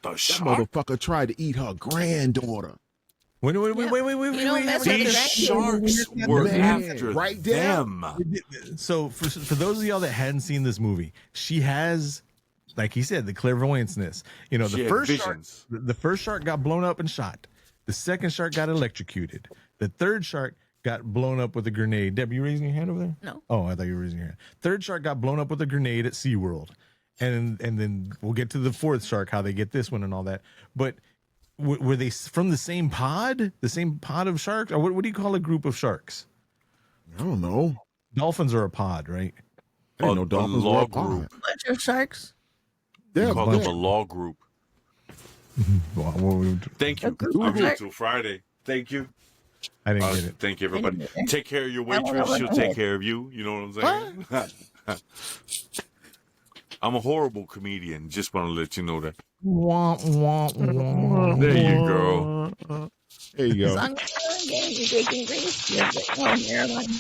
the shark? That motherfucker tried to eat her granddaughter. Wait. These sharks were after right them. So for those of y'all that hadn't seen this movie, she has, like he said, the clairvoyance-ness. The first shark got blown up and shot. The second shark got electrocuted. The third shark got blown up with a grenade. Deb, you raising your hand over there? No. Oh, I thought you were raising your hand. Third shark got blown up with a grenade at SeaWorld. And then we'll get to the fourth shark, how they get this one and all that. But were they from the same pod? The same pod of sharks? Or what do you call a group of sharks? I don't know. Dolphins are a pod, right? I didn't know dolphins were a pod. Bunch of sharks. They call them a law group. Thank you. I'm here till Friday. Thank you. I didn't get it. Thank you, everybody. Take care of your waitress. She'll take care of you. You know what I'm saying? I'm a horrible comedian. Just want to let you know that. There you go. There you go.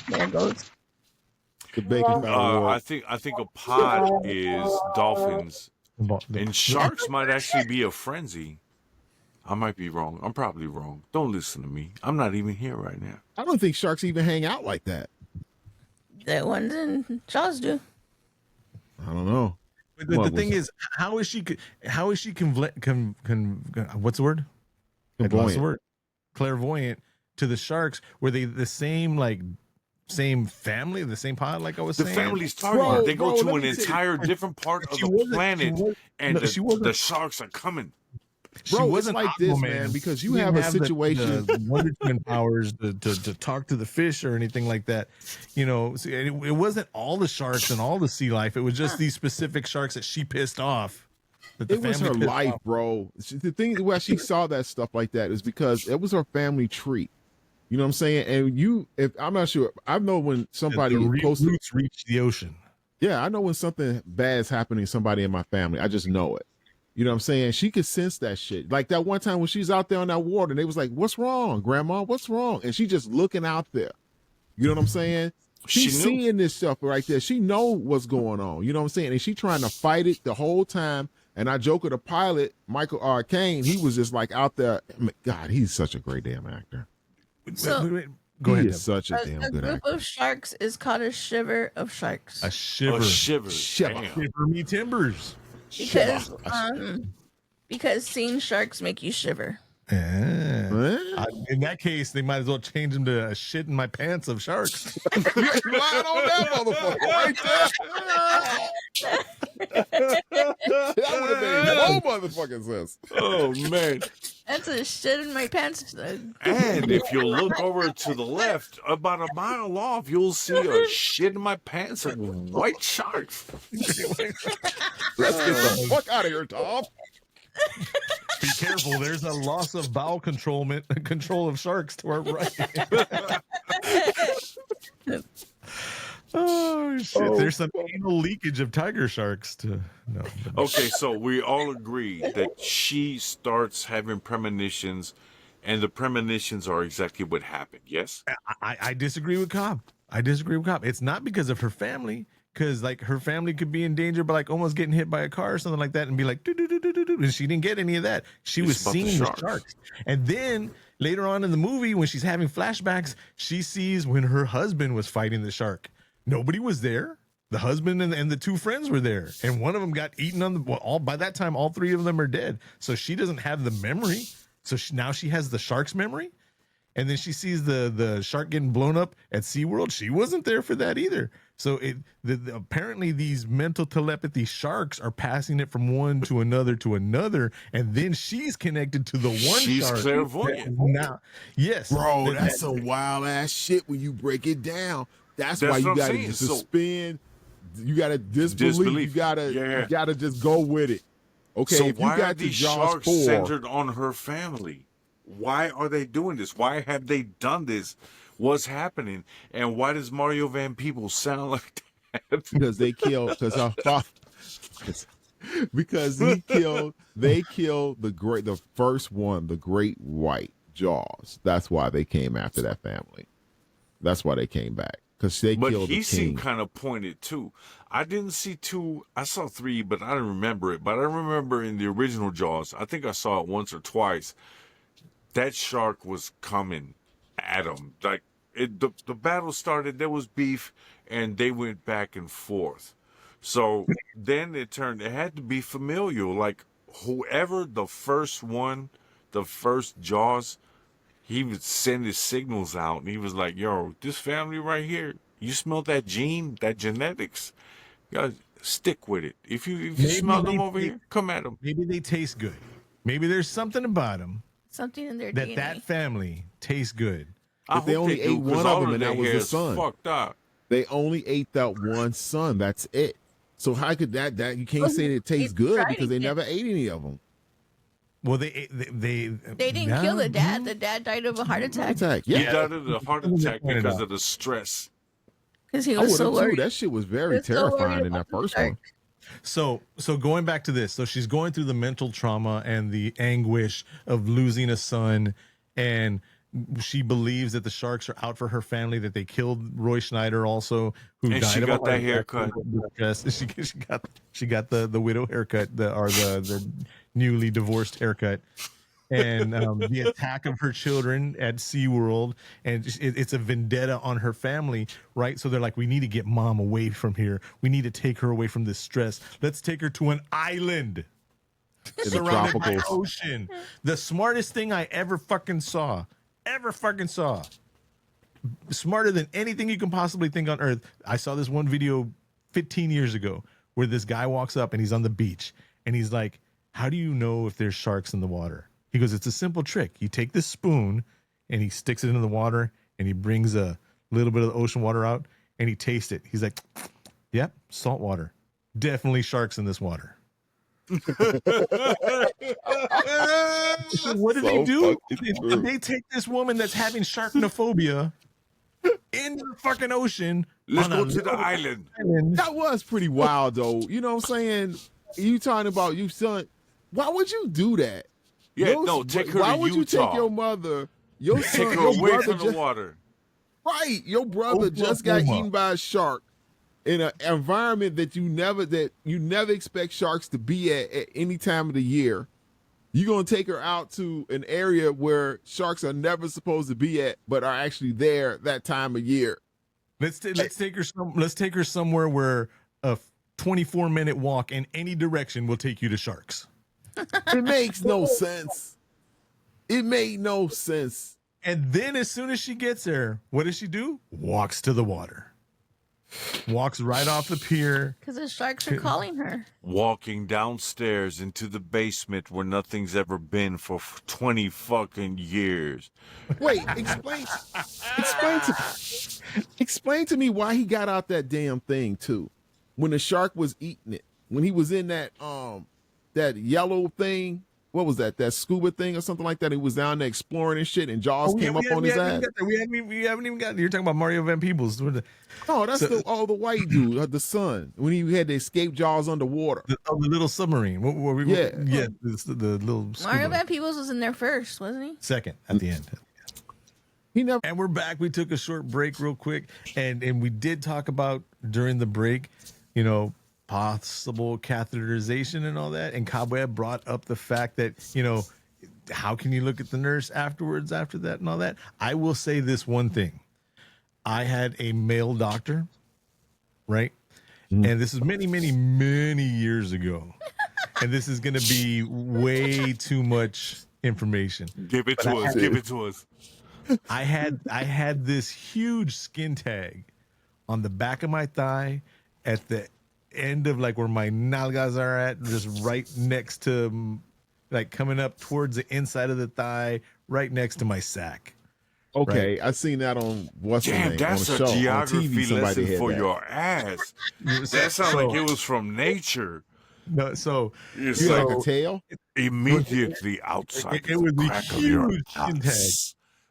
There goes. The bacon I think a pod is dolphins, and sharks might actually be a frenzy. I might be wrong. I'm probably wrong. Don't listen to me. I'm not even here right now. I don't think sharks even hang out like that. The ones in Jaws do. I don't know. But the thing is, how is she what's the word? Clairvoyant to the sharks? Were they the same, like, same family, the same pod, like I was saying? The family's targeted. They go to an entire different part of the planet, and the sharks are coming. Bro, it's like this, man, because you have a situation. The Wonder Twin powers to talk to the fish or anything like that. It wasn't all the sharks and all the sea life. It was just these specific sharks that she pissed off. It was her life, bro. The thing why she saw that stuff like that is because it was her family tree. You know what I'm saying? And if I'm not sure, I know when somebody roots reach the ocean. Yeah, I know when something bad's happening to somebody in my family. I just know it. You know what I'm saying? She could sense that shit. Like that one time when she's out there on that water and they was like, "What's wrong, Grandma? What's wrong?" And she just looking out there. You know what I'm saying? She's seeing this stuff right there. She know what's going on. You know what I'm saying? And she trying to fight it the whole time. And I joke with the pilot, Michael R. Caine, he was just like out there. God, he's such a great damn actor. So, Go ahead. He's such a damn good actor. A group of sharks is called a shiver of sharks. A shiver. Shiver me timbers. Because seeing sharks make you shiver. Yeah. In that case, they might as well change them to a shit in my pants of sharks. You lying on that motherfucker right there. That would have made no motherfucking sense. Oh man! That's a shit in my pants. And if you look over to the left, about a mile off, you'll see a shit in my pants of white sharks. Let's get the fuck out of here, Tom. Be careful. There's a loss of bowel control of sharks to our right. Oh shit! There's some anal leakage of tiger sharks. Okay, so we all agree that she starts having premonitions, and the premonitions are exactly what happened. Yes. I disagree with Cobb. It's not because of her family, because like her family could be in danger by like almost getting hit by a car or something like that, and be like, "Do-do-do-do-do-do," and she didn't get any of that. She was seeing the sharks, and then later on in the movie, when she's having flashbacks, she sees when her husband was fighting the shark. Nobody was there. The husband and the two friends were there, and one of them got eaten on the. Well, by that time, all three of them are dead. So she doesn't have the memory. So now she has the shark's memory, and then she sees the shark getting blown up at SeaWorld. She wasn't there for that either. So apparently these mental telepathy sharks are passing it from one to another, and then she's connected to the one She's shark. clairvoyant. Now, yes, Bro, that's some wild ass shit when you break it down. That's why you gotta suspend. You gotta disbelief. You gotta just go with it. Okay, so if you why got are these Jaws sharks 4, centered on her family? Why are they doing this? Why have they done this? What's happening? And why does Mario Van Peebles sound like that? because they killed because they killed the first one, the great white Jaws. That's why they came after that family. That's why they came back. Because they killed the king. But he seemed kind of pointed too. I didn't see 2. I saw 3, but I didn't remember it. But I remember in the original Jaws, I think I saw it once or twice. That shark was coming at him. Like the battle started, there was beef, and they went back and forth. So then it had to be familial. Like whoever the first Jaws, he would send his signals out, and he was like, yo, this family right here, you smell that gene, that genetics, you gotta stick with it. If you smell them over here, come at them. Maybe they taste good. Maybe there's something about them. Something in their that DNA. That family tastes good. But they only ate one of them, and that was the son. Fucked up. They only ate that one son. That's it. So how could that you can't say it tastes good because they never ate any of them. Well, they didn't kill the dad. The dad died of a heart attack. Yeah. He died of a heart attack because of the stress. Because he was so worried. That shit was very terrifying in that first one. So going back to this, so she's going through the mental trauma and the anguish of losing a son, and she believes that the sharks are out for her family, that they killed Roy Schneider also, who died. She got that haircut. She got the widow haircut, the newly divorced haircut, and the attack of her children at SeaWorld, and it's a vendetta on her family, right? So they're like, we need to get mom away from here. We need to take her away from this stress. Let's take her to an island surrounded by ocean. The smartest thing I ever fucking saw. Smarter than anything you can possibly think on earth. I saw this one video 15 years ago where this guy walks up and he's on the beach and he's like, how do you know if there's sharks in the water? He goes, it's a simple trick. You take this spoon and he sticks it into the water and he brings a little bit of the ocean water out and he tastes it. He's like, yep, salt water. Definitely sharks in this water. So what do they do? They take this woman that's having sharknophobia in the fucking ocean. Let's go to the island. That was pretty wild, though. You know what I'm saying? You talking about you son? Why would you do that? Yeah, take her to Utah. Why would you take your mother, your son, take her your away brother from the water? Right, your brother just got eaten by a shark in an environment that you never expect sharks to be at any time of the year. You're gonna take her out to an area where sharks are never supposed to be at, but are actually there that time of year. Let's take her somewhere where a 24-minute walk in any direction will take you to sharks. It makes no sense. It made no sense. And then as soon as she gets there, what does she do? Walks to the water. Walks right off the pier. Because the sharks are calling her. Walking downstairs into the basement where nothing's ever been for 20 fucking years. Wait, explain to me why he got out that damn thing too. When the shark was eating it, when he was in that yellow thing, what was that? That scuba thing or something like that? He was down there exploring and shit, and Jaws came up on his ass. We haven't even gotten. You're talking about Mario Van Peebles. Oh, that's the white dude, the son, when he had to escape Jaws underwater. The little submarine. The little scuba. Mario Van Peebles was in there first, wasn't he? Second at the end. He never. And we're back. We took a short break real quick, and we did talk about during the break, possible catheterization and all that. And Cobweb brought up the fact that, how can you look at the nurse afterwards after that and all that? I will say this one thing. I had a male doctor, right? Mm-hmm. And this is many, many, many years ago. And this is going to be way too much information. Give it to us. Give it to us. I had this huge skin tag on the back of my thigh at the end of like where my nalgas are at, just right next to, like coming up towards the inside of the thigh, right next to my sack. Okay, right? I've seen that on what's the Damn, name? that's on a show, geography on TV, lesson for that. your ass. That sounds like it was from nature. No, so it's you like a tail immediately outside it was the crack of your skin tag.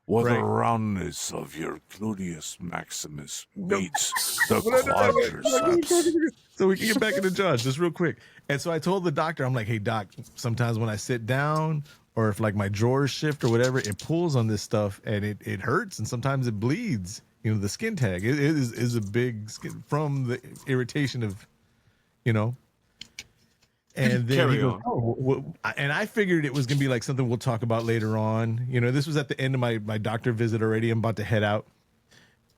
Where right. the roundness of your gluteus maximus meets the quadriceps. So we can get back into Josh just real quick. And so I told the doctor, I'm like, hey, doc, sometimes when I sit down or if like my drawers shift or whatever, it pulls on this stuff and it hurts and sometimes it bleeds. The skin tag it is a big skin from the irritation of, And then he goes, and I figured it was going to be like something we'll talk about later on. This was at the end of my doctor visit already. I'm about to head out.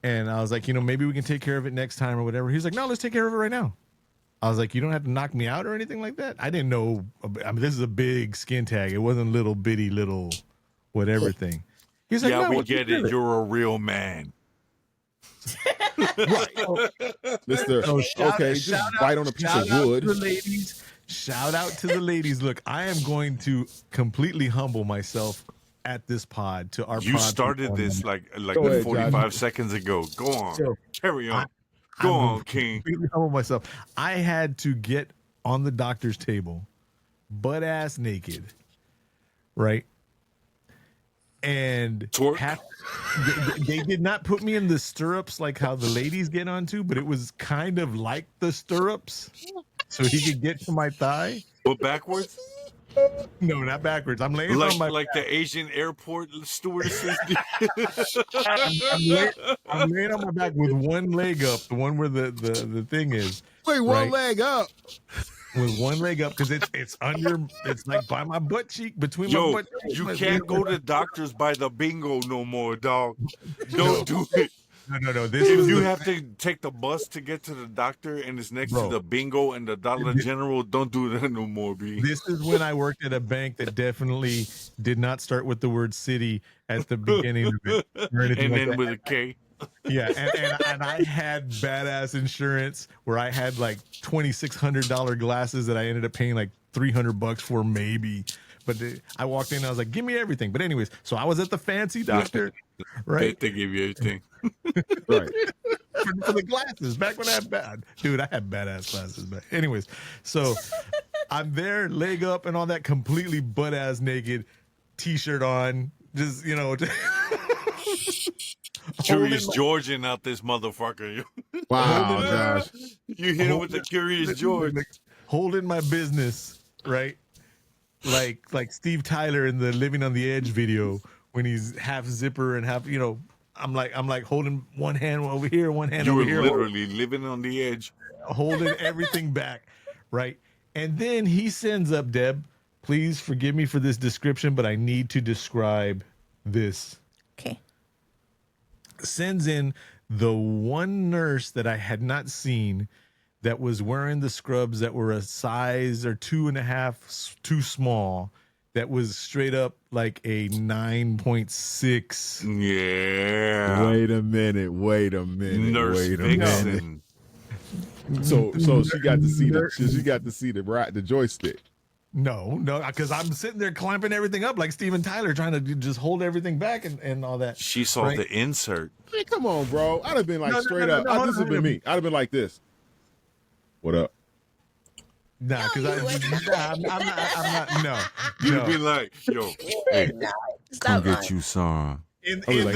And I was like, maybe we can take care of it next time or whatever. He's like, no, let's take care of it right now. I was like, you don't have to knock me out or anything like that. I didn't know. I mean, this is a big skin tag. It wasn't little bitty little whatever thing. He's like, yeah, no, we get it. You're a real man. Right. Okay, just bite on a piece of wood. Shout out to the ladies. Look, I am going to completely humble myself at this pod to our. You started this like ahead, 45 seconds ago. Go on, carry on. Go on, King. Completely humble myself. I had to get on the doctor's table, butt ass naked, right? And they did not put me in the stirrups like how the ladies get onto, but it was kind of like the stirrups. So he could get to my thigh. But backwards? No, not backwards. I'm laying on my like the Asian airport stewardesses. I'm laying on my back with one leg up, the one where the thing is. Wait, one leg up. With one leg up because it's under, it's like by my butt cheek, between my butt cheek. You can't go to doctors by the bingo no more, dog. Don't do it. No. If you have to take the bus to get to the doctor and it's next to the bingo and the Dollar General, don't do that no more, B. This is when I worked at a bank that definitely did not start with the word city at the beginning of it. And then with a K. Yeah, and I had badass insurance where I had like $2,600 glasses that I ended up paying like $300 for maybe. But I walked in and I was like, give me everything. But anyways, so I was at the fancy doctor, right? They give you everything. Right. For the glasses, back when I had I had badass glasses back. Anyways, so I'm there, leg up and all that, completely butt ass naked, t-shirt on, just, Curious Georgian out this motherfucker. Wow, Josh. You hit him with the Curious George. Holding my business, right? Like Steve Tyler in the Living on the Edge video when he's half zipper and half, I'm like holding one hand over here, one hand over here. You were literally living on the edge. Holding everything back, right? And then he sends up, Deb, please forgive me for this description, but I need to describe this. Okay. Sends in the one nurse that I had not seen that was wearing the scrubs that were a size or 2.5 too small, that was straight up like a 9.6. Yeah. Wait a minute. Nurse Vixen. So she got to see the joystick. No, because I'm sitting there clamping everything up like Steven Tyler, trying to just hold everything back and all that. She saw right? the insert. Hey, come on, bro. I'd have been like No, straight no, up. no, This would have been me. I'd have been like this. What up? Nah, because I'm not. No, You'd be like, yo, hey, Stop lying. you some. in I was like,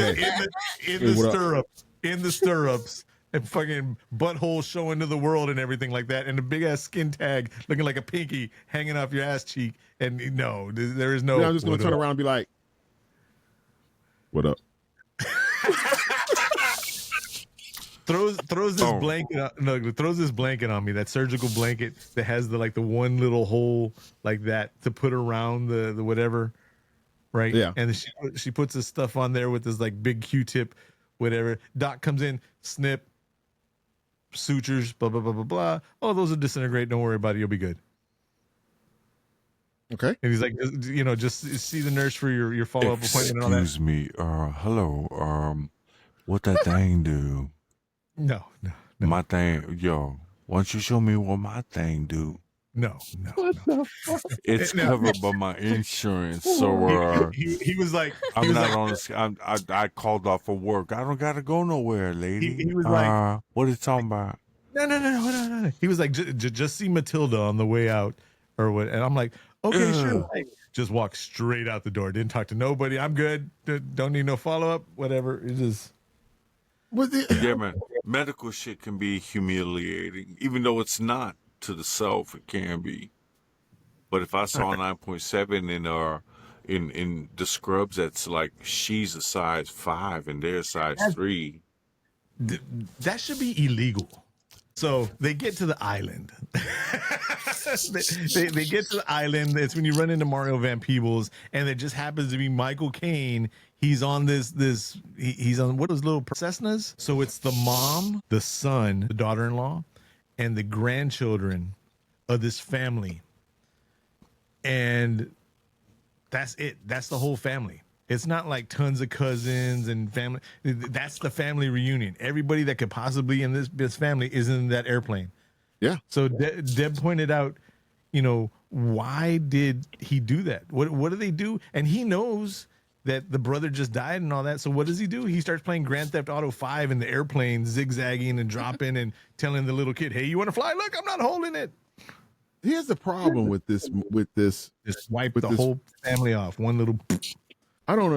the stirrups, and fucking butthole showing to the world and everything like that, and a big ass skin tag looking like a pinky hanging off your ass cheek. And no, there is no. Then I'm just gonna turn around and be like, "What up?" Throws this blanket. Throws this blanket on me. That surgical blanket that has the one little hole like that to put around the whatever, right? Yeah. And she puts this stuff on there with this like big Q-tip, whatever. Doc comes in, snip, sutures, blah blah blah blah blah. Oh, those will disintegrate. Don't worry about it. You'll be good. Okay. And he's like, just see the nurse for your follow up appointment and all that. Excuse me. Hello. What that thing do? No. My thing, yo. Why don't you show me what my thing do? No. It's No. covered by my insurance, so He was like, I'm not on. I called off for work. I don't gotta go nowhere, lady. He was like, what are you talking about? No. He was like, just see Matilda on the way out, or what? And I'm like, okay, sure. Like, just walk straight out the door. Didn't talk to nobody. I'm good. Don't need no follow up. Whatever. It just. Yeah, man. Medical shit can be humiliating, even though it's not to the self. It can be. But if I saw a 9.7 in the scrubs, that's like she's a size 5 and they're a size 3. That should be illegal. So they get to the island. they get to the island. It's when you run into Mario Van Peebles, and it just happens to be Michael Caine. He's on he's on what was little Cessnas. So it's the mom, the son, the daughter-in-law, and the grandchildren of this family. And that's it. That's the whole family. It's not like tons of cousins and family. That's the family reunion. Everybody that could possibly in this family is in that airplane. Yeah. So Deb pointed out, why did he do that? What do they do? And he knows that the brother just died and all that. So what does he do? He starts playing Grand Theft Auto 5 in the airplane, zigzagging and dropping and telling the little kid, "Hey, you want to fly? Look, I'm not holding it." Here's the problem with this. Just wipe the whole family off. One little. I don't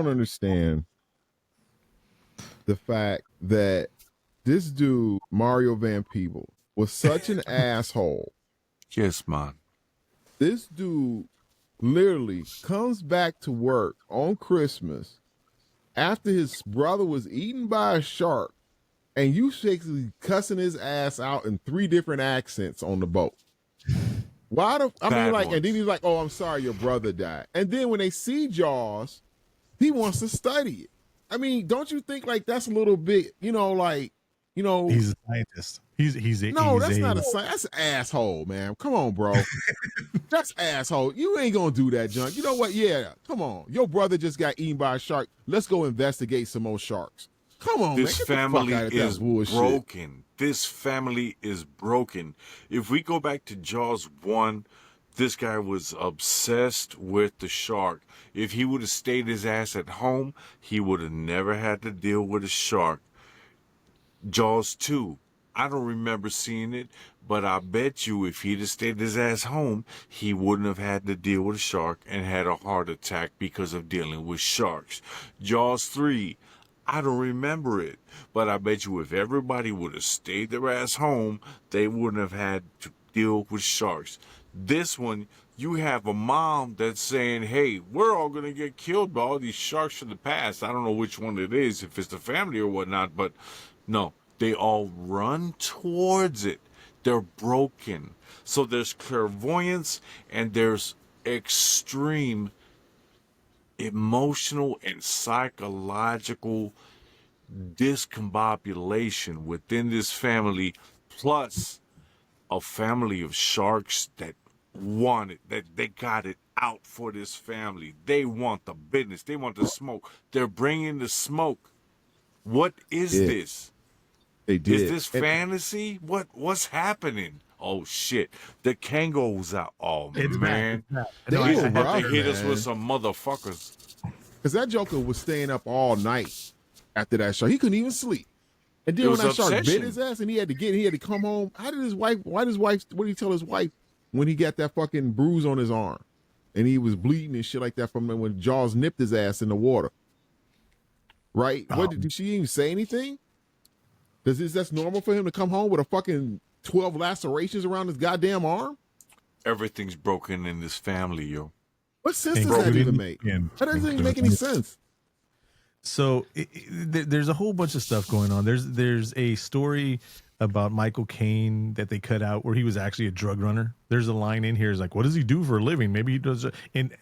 understand the fact that this dude Mario Van Peebles was such an asshole. Yes, man. This dude literally comes back to work on Christmas after his brother was eaten by a shark, and you basically cussing his ass out in 3 different accents on the boat. And then he's like, "Oh, I'm sorry, your brother died." And then when they see Jaws, he wants to study it. I mean, don't you think like that's a little bit, He's a scientist. That's not a scientist. That's an asshole, man. Come on, bro. That's asshole. You ain't gonna do that, junk. You know what? Yeah, come on. Your brother just got eaten by a shark. Let's go investigate some more sharks. Come on, this man. family is broken. This family is broken. If we go back to Jaws 1, this guy was obsessed with the shark. If he would have stayed his ass at home, he would have never had to deal with a shark. Jaws 2, I don't remember seeing it, but I bet you if he'd have stayed his ass home, he wouldn't have had to deal with a shark and had a heart attack because of dealing with sharks. Jaws 3, I don't remember it, but I bet you if everybody would have stayed their ass home, they wouldn't have had to deal with sharks. This one, you have a mom that's saying, "Hey, we're all going to get killed by all these sharks from the past." I don't know which one it is, if it's the family or whatnot, but no, they all run towards it. They're broken. So there's clairvoyance and there's extreme emotional and psychological discombobulation within this family, plus a family of sharks that want it. They got it out for this family. They want the business. They want the smoke. They're bringing the smoke. What is Yeah. this? They did. Is this fantasy? What's happening? Oh shit! The Kango's out. Oh It's man, bad. They No, I- were I have about rough, to hit us man. with some motherfuckers. Because that Joker was staying up all night after that show. He couldn't even sleep. And then It when was that shark bit obsession. his ass and he had to come home. How did his wife, what did he tell his wife when he got that fucking bruise on his arm? And he was bleeding and shit like that from when Jaws nipped his ass in the water. Right? Did she even say anything? That's normal for him to come home with a fucking 12 lacerations around his goddamn arm? Everything's broken in this family, yo. What sense And does that broken even in- make? and- That doesn't even make any sense. So there's a whole bunch of stuff going on. There's a story about Michael Caine that they cut out where he was actually a drug runner. There's a line in here is like, what does he do for a living? Maybe he does. And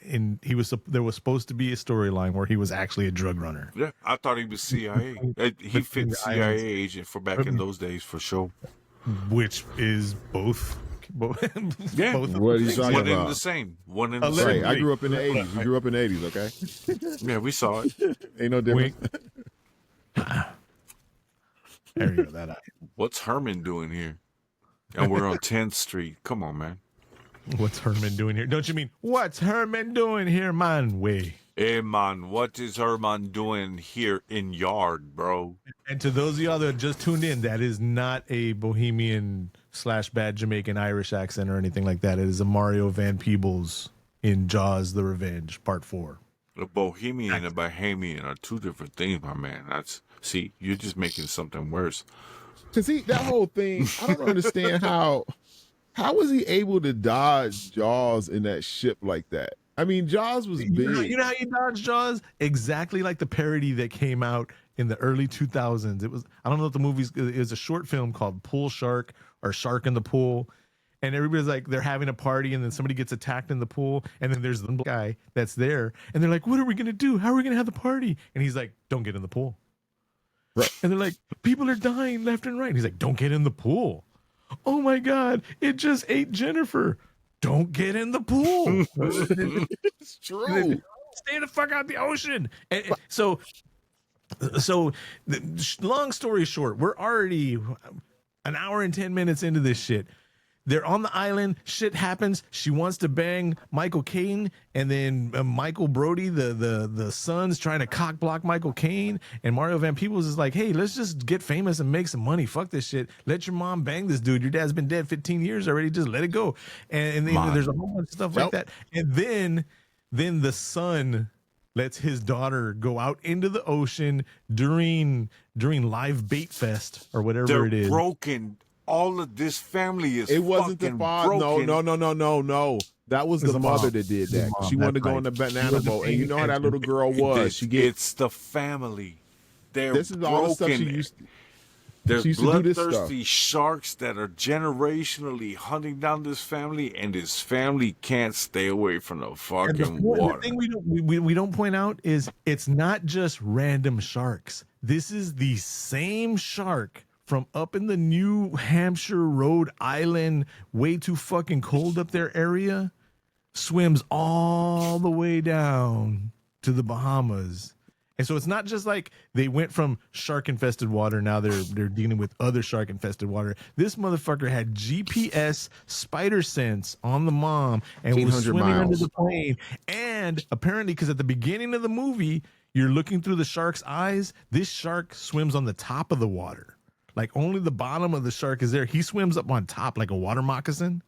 there was supposed to be a storyline where he was actually a drug runner. Yeah, I thought he was CIA. He fit CIA agent for back in those days for sure. Which is both. Yeah. both What are you talking One and about? the same. One and the Allegedly. same. Right, I grew up in the 80s. You grew up in the 80s, okay? Yeah, we saw it. Ain't no difference. There you go. That What's Herman doing here? And we're on 10th Street. Come on, man. what's Herman doing here? Don't you mean what's Herman doing here, man? Way. Hey, man, what is Herman doing here in yard, bro? And to those of y'all that just tuned in, that is not a Bohemian / bad Jamaican Irish accent or anything like that. It is a Mario Van Peebles in Jaws: The Revenge, Part 4. A Bohemian and a Bahamian are two different things, my man. See, you're just making something worse. Cause that whole thing, I don't understand how was he able to dodge Jaws in that ship like that? I mean, Jaws was big. You know how you dodge Jaws? Exactly like the parody that came out in the early 2000s. It was, I don't know if the movie's, it was a short film called Pool Shark or Shark in the Pool. And everybody's like, they're having a party and then somebody gets attacked in the pool. And then there's the guy that's there. And they're like, what are we going to do? How are we going to have the party? And he's like, don't get in the pool. Right. And they're like, people are dying left and right. And he's like, don't get in the pool. Oh my God, it just ate Jennifer. Don't get in the pool. It's true. Stay the fuck out the ocean. And so long story short, we're already an hour and 10 minutes into this shit. They're on the island. Shit happens. She wants to bang Michael Caine, and then Michael Brody, the son's trying to cock block Michael Caine, and Mario Van Peebles is like, "Hey, let's just get famous and make some money. Fuck this shit. Let your mom bang this dude. Your dad's been dead 15 years already. Just let it go." And then there's a whole bunch of stuff like that. And then the son lets his daughter go out into the ocean during Live Bait Fest or whatever They're it is. broken. All of this family is It wasn't the fucking father. broken. No. That was It's the the mother mom. that did It's the that. mom, She wanted to that's go right. on the She banana wasn't boat, and you know how that paying little girl was. She get It's the family. They're this is all the stuff she broken. used. There's she used to do this bloodthirsty sharks that are generationally hunting down this family, and this family can't stay away from the And fucking the water. thing we don't point out is it's not just random sharks. This is the same shark from up in the New Hampshire, Rhode Island, way too fucking cold up there area, swims all the way down to the Bahamas. And so it's not just like they went from shark infested water. Now they're dealing with other shark infested water. This motherfucker had GPS spider sense on the mom and was 1,800 swimming under miles. the plane. And apparently, because at the beginning of the movie, you're looking through the shark's eyes. This shark swims on the top of the water. Like only the bottom of the shark is there. He swims up on top like a water moccasin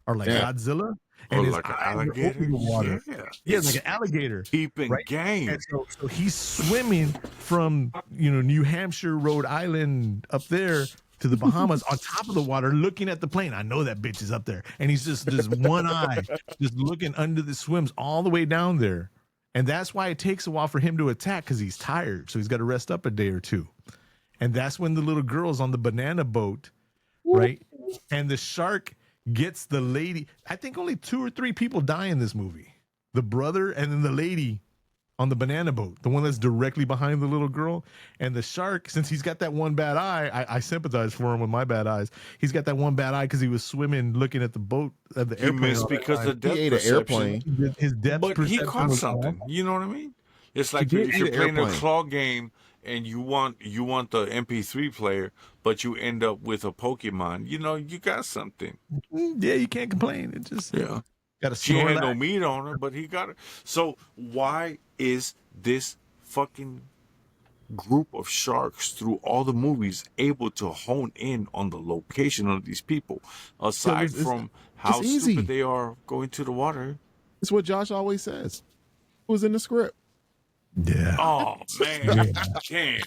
or like Yeah. Godzilla. Or And his like an eyes are alligator. over the water. Yeah, Yeah, It's like an alligator. keeping right? game. And so he's swimming from New Hampshire, Rhode Island up there to the Bahamas on top of the water, looking at the plane. I know that bitch is up there, and he's just one eye, just looking under the swims all the way down there, and that's why it takes a while for him to attack because he's tired, so he's got to rest up a day or two, and that's when the little girl's on the banana boat, right, and the shark gets the lady. I think only 2 or 3 people die in this movie. The brother and then the lady on the banana boat, the one that's directly behind the little girl. And the shark, since he's got that one bad eye, I sympathize for him with my bad eyes. He's got that one bad eye because he was swimming, looking at the boat, at the He airplane. missed all that because time. of depth He ate an perception. airplane. His depth But he perception caught was something. off. You know what I mean? It's like did if eat you're an playing a airplane. claw game and you want the MP3 player, but you end up with a Pokemon. You know, you got something. Yeah, you can't complain. It just got a She had no Snorlax. meat on her, but he got it. So why is this fucking group of sharks through all the movies able to hone in on the location of these people, aside it's- from how it's easy. stupid they are going to the water? It's what Josh always says. It was in the script. Yeah. Oh man, damn.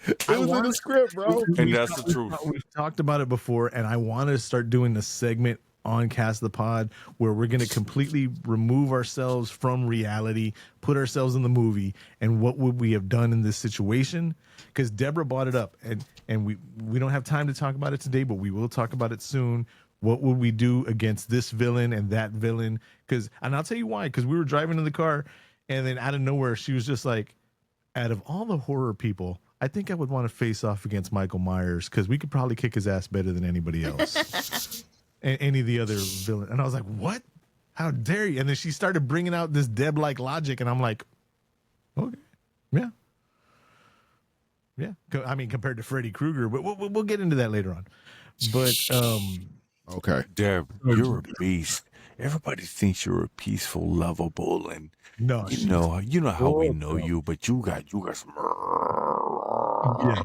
It was in the script, bro. And that's the truth. We've talked about it before, and I want to start doing a segment on Cast the Pod where we're going to completely remove ourselves from reality, put ourselves in the movie, and what would we have done in this situation? Because Deborah brought it up, and we don't have time to talk about it today, but we will talk about it soon. What would we do against this villain and that villain? And I'll tell you why. Because we were driving in the car, and then out of nowhere, she was just like, out of all the horror people, I think I would want to face off against Michael Myers because we could probably kick his ass better than anybody else. And any of the other villain. And I was like, what? How dare you? And then she started bringing out this Deb-like logic, and I'm like, okay, yeah. Yeah. I mean, compared to Freddy Krueger, but we'll get into that later on. But Okay. Deb, you're a beast. Everybody thinks you're a peaceful, lovable, and no, you know how we know you, but you got some. yeah.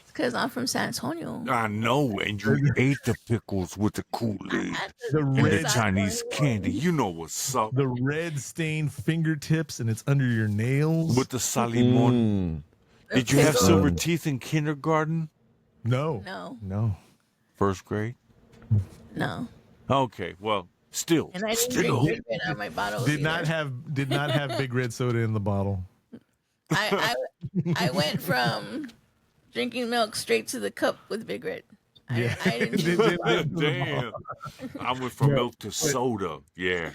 Because I'm from San Antonio. I know, and you ate the pickles with the Kool-Aid The and the red- Chinese candy. You know what's up The red stained fingertips, and it's under your nails. with the salimon. Did you have silver teeth in kindergarten? No. No, First grade? no. Okay, well, still. And I didn't Still. drink Big Red out of my bottle. Did not have big red soda in the bottle. I went from drinking milk straight to the cup with Big Red. I didn't. Damn. I went from milk to soda. Yeah.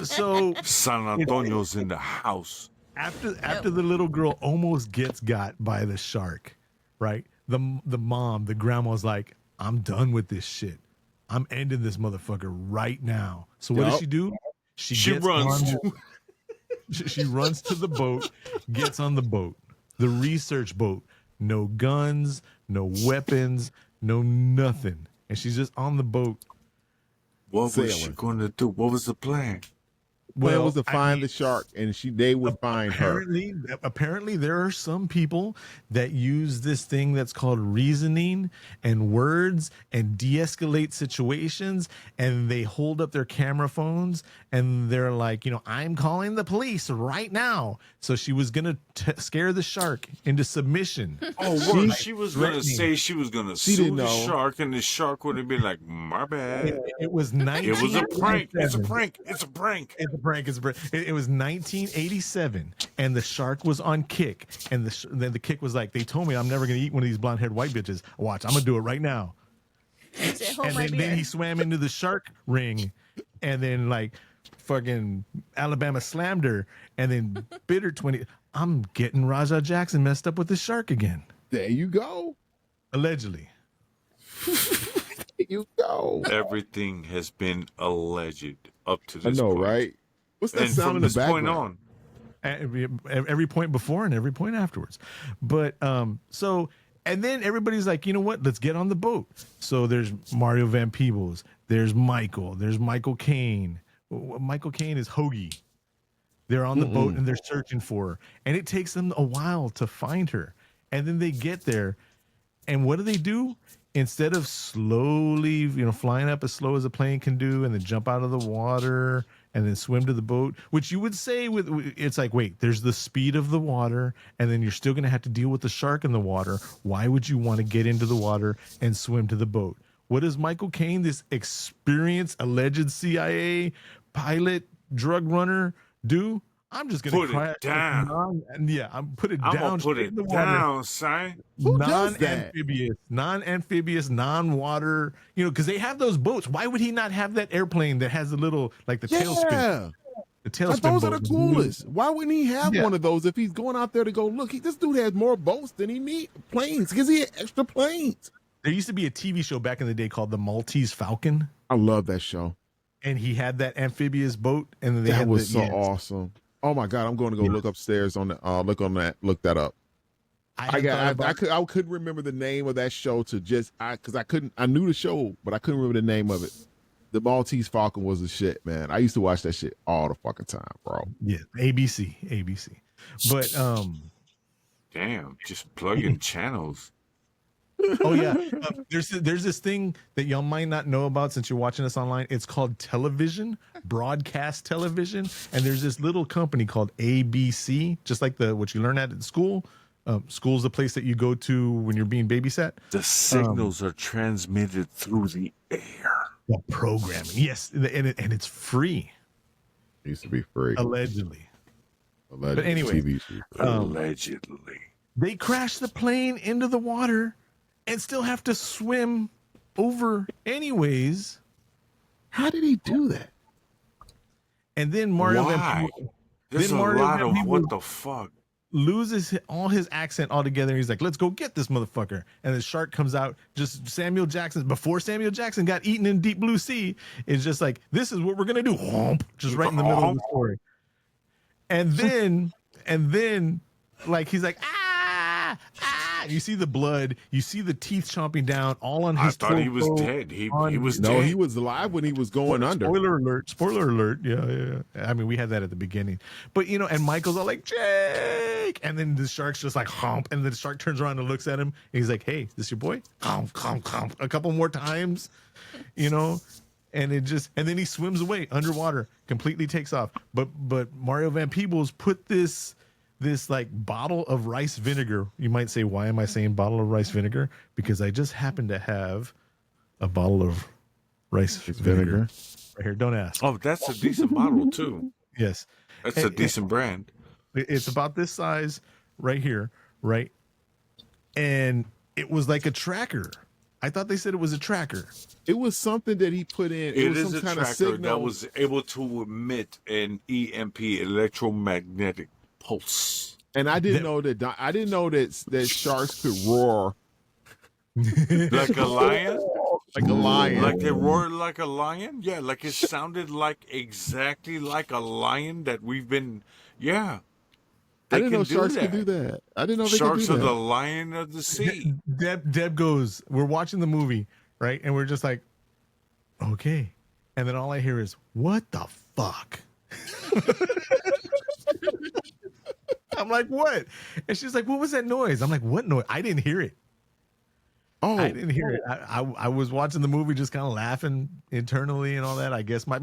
So San Antonio's in the house. after the little girl almost gets got by the shark, right? The mom, the grandma's like, I'm done with this shit. I'm ending this motherfucker right now. So what does Yup. she do? She gets runs. she runs to the boat, gets on the boat, the research boat. No guns, no weapons, no nothing. And she's just on the boat. What was she Sailing. going to do? What was the plan? Well, it was to I find mean, the shark, and they would find her. apparently there are some people that use this thing that's called reasoning and words and de-escalate situations, and they hold up their camera phones and they're like, I'm calling the police right now. So she was gonna scare the shark into submission. Oh, word. She was going to threatening. say she was going to She sue didn't the know. shark, and the shark would have been like, my bad. It was 19. It was a prank. It's a prank. It's a prank. It's a prank. It was 1987, and the shark was on kick, and then the kick was like, they told me I'm never gonna eat one of these blonde-haired white bitches. Watch, I'm gonna do it right now. I said, hold And my then beer. he swam into the shark ring, and then like fucking Alabama slammed her, and then bit her 20. I'm getting Raja Jackson messed up with the shark again, There you go. allegedly. There you go. Everything has been alleged up to I this know, point. right? What's that And sound from in the this point background? on, Every point before and every point afterwards. But so, and then everybody's like, you know what? Let's get on the boat. So there's Mario Van Peebles, there's Michael Caine. Michael Caine is Hoagie. They're on the boat and they're searching for her, and it takes them a while to find her. And then they get there, and what do? Instead of slowly, flying up as slow as a plane can do, and then jump out of the water and then swim to the boat, which you would say it's like, wait, there's the speed of the water, and then you're still going to have to deal with the shark in the water. Why would you want to get into the water and swim to the boat? What does Michael Caine, this experienced alleged CIA pilot, drug runner, do? I'm just going Put to it crash. down. I'm put it I'm down. going to put straight it in the water. down, son. Who does that? non-amphibious, non-water, because they have those boats. Why would he not have that airplane that has the little, like the tailspin? Yeah. The But tailspin those boat. are the coolest. Why wouldn't he have Yeah. one of those if he's going out there to go look? This dude has more boats than he needs planes because he had extra planes. There used to be a TV show back in the day called The Maltese Falcon, I love that show. and he had that amphibious boat, and then they That had was the, so yeah. awesome. Oh my God, I'm going to go look upstairs on the look that up. I couldn't remember the name of that show because I knew the show, but I couldn't remember the name of it. The Maltese Falcon was the shit, man. I used to watch that shit all the fucking time, bro. Yeah, ABC. But Damn, just plug in channels. oh yeah, there's this thing that y'all might not know about since you're watching us online. It's called television, broadcast television, and there's this little company called ABC, just like what you learn at school. School's the place that you go to when you're being babysat. The signals are transmitted through the air. The programming, yes, and it's free. It used to be free. Allegedly. But anyway, Allegedly. They crash the plane into the water and still have to swim over anyways. How did he do that? And then Mario Van Why? Peebles, There's a lot of what the fuck. loses all his accent altogether. He's like, let's go get this motherfucker. And the shark comes out, just Samuel Jackson, before Samuel Jackson got eaten in Deep Blue Sea, is just like, this is what we're going to do. Whomp, just right in the middle of the story. And then, like, he's like, you see the blood, you see the teeth chomping down all on his I thought he was torso. dead. He was dead. No, he was alive when he was going under. Spoiler alert. Yeah. I mean, we had that at the beginning. But, and Michael's all like, Jake. And then the shark's just like, hump. And then the shark turns around and looks at him. And he's like, hey, this your boy? Hump. A couple more times, And then he swims away underwater, completely takes off. But Mario Van Peebles put this like bottle of rice vinegar. You might say, why am I saying bottle of rice vinegar? Because I just happen to have a bottle of rice vinegar right here. Don't ask. Oh, that's a decent bottle too. Yes. That's a decent brand. It's about this size right here, right? And it was like a tracker. I thought they said it was a tracker. It was something that he put in. It was is some a kind of tracker signal that was able to emit an EMP, electromagnetic pulse. And I didn't know that sharks could roar Like a lion? like a lion. Like they roared like a lion? Yeah, like it sounded like exactly like a lion that we've been. Yeah. I didn't know sharks could do that. I didn't know they Sharks could are do the that. lion of the sea. Deb goes, we're watching the movie, right? And we're just like, okay. And then all I hear is, what the fuck? I'm like, what? And she's like, what was that noise? I'm like, what noise? I didn't hear it. Oh, I didn't hear it. I was watching the movie just kind of laughing internally and all that. I guess my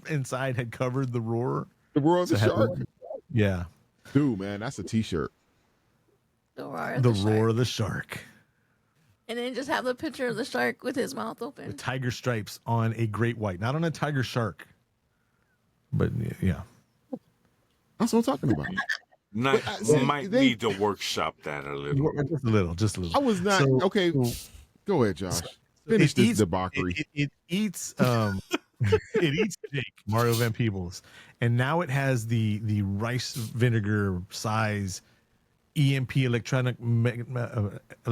inside had covered the roar. the roar of the shark. Yeah. Dude, man, that's a T-shirt. The roar of The the roar shark. of the shark. And then just have the picture of the shark with his mouth open. With tiger stripes on a great white, not on a tiger shark. But yeah. That's what I'm talking about. Might need to workshop that a little. Just a little. I was not okay. Go ahead, Josh. Finish this debauchery. It eats it eats Jake, Mario Van Peebles, and now it has the rice vinegar size EMP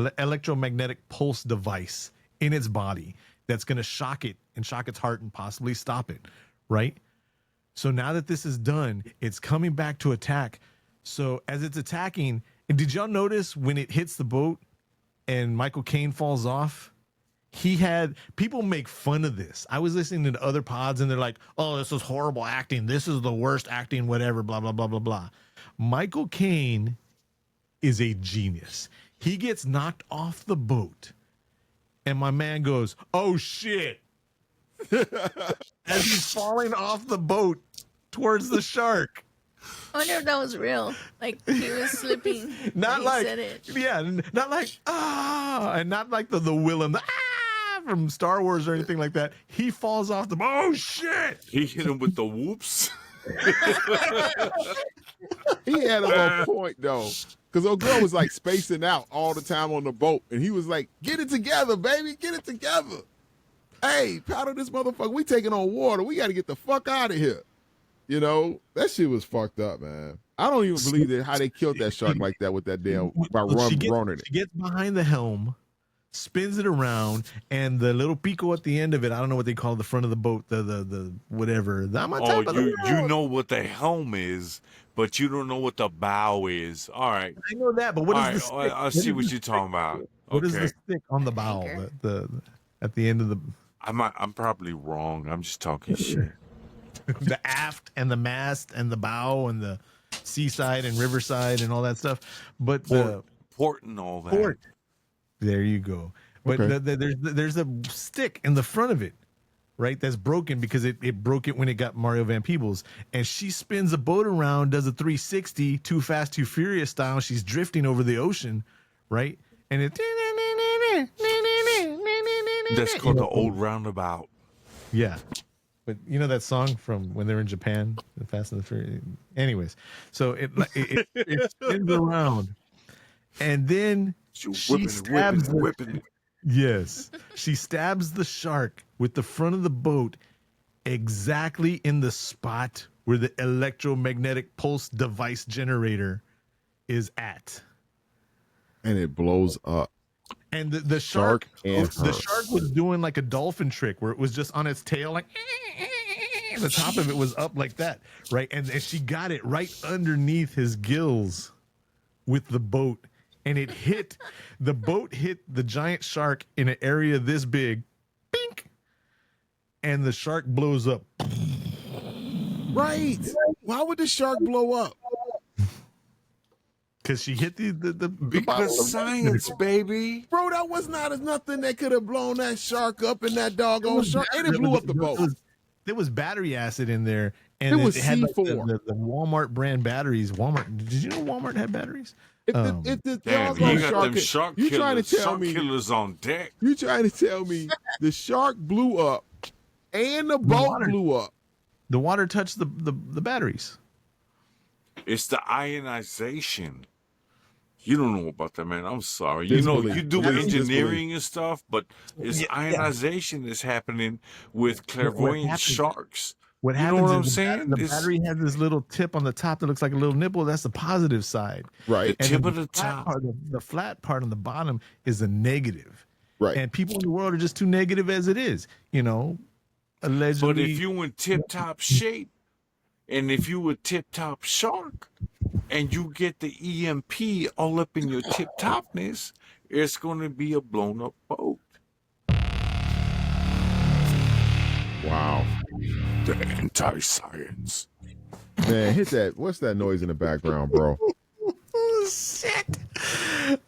electromagnetic pulse device in its body that's going to shock it and shock its heart and possibly stop it, right? So now that this is done, it's coming back to attack. So as it's attacking, and did y'all notice when it hits the boat and Michael Caine falls off? People make fun of this. I was listening to other pods and they're like, oh, this is horrible acting. This is the worst acting, whatever, blah, blah, blah, blah, blah. Michael Caine is a genius. He gets knocked off the boat and my man goes, oh shit. As he's falling off the boat towards the shark. I wonder if that was real. Like he was slipping. Not when like, he said it. yeah, not like, and not like the Willem, from Star Wars or anything like that. He falls off the boat. Oh shit. He hit him with the whoops. He had a little point though, because old girl was like spacing out all the time on the boat, and he was like, "Get it together, baby, get it together. Hey, paddle this motherfucker. We taking on water. We got to get the fuck out of here." You know, that shit was fucked up, man. I don't even believe that how they killed that shark like that with that damn by running it. She gets behind the helm, spins it around, and the little pico at the end of it, I don't know what they call the front of the boat, the whatever. I'm on top of the you world. know what the helm is, but you don't know what the bow is. All right. I know that, but what All is the right, stick? I see what you're talking about. What is the Okay. stick on the bow? Anchor. The at the end of the I'm probably wrong. I'm just talking shit. the aft and the mast and the bow and the seaside and riverside and all that stuff. But the Port and all that. port. There you go. But Okay. there's a stick in the front of it, right? That's broken because it broke it when it got Mario Van Peebles. And she spins a boat around, does a 360, Too Fast, Too Furious style. She's drifting over the ocean, right? And it That's called the old roundabout. yeah. But you know that song from when they're in Japan, the Fast and the Furious. Anyways, so it spins around, and then She she stabs whipping it. Yes, she stabs the shark with the front of the boat exactly in the spot where the electromagnetic pulse device generator is at. And it blows up. And the shark and the her. shark was doing like a dolphin trick where it was just on its tail, like the top of it was up like that, right? And she got it right underneath his gills with the boat, and the boat hit the giant shark in an area this big, pink, and the shark blows up. Right. Why would the shark blow up? Because she hit the Because science, baby. Bro, that was not nothing that could have blown that shark up in that doggone shark. And it blew up the boat. There was battery acid in there, and It was had like C4. the Walmart brand batteries. Walmart. Did you know Walmart had batteries? If the Damn, doggone you got them shark, shark you trying to killers, tell shark me killers on deck. you trying to tell me the shark blew up and the boat water. blew up. The water touched the batteries. It's the ionization. You don't know about that, man. I'm sorry. You know, Disbelief. you do That is engineering and stuff, but it's ionization that's happening with clairvoyant happens- sharks. What You know happens what is I'm the saying? The It's battery has this little tip on the top that looks like a little nipple. That's the positive side. Right. the And tip then of the flat top. part, the flat part on the bottom is a negative. Right. And people in the world are just too negative as it is. You know, allegedly. But if you in tip top shape, and if you a tip top shark, and you get the EMP all up in your tip topness, it's going to be a blown up boat. Wow. The anti-science. Man, hit that. What's that noise in the background, bro? Oh, shit.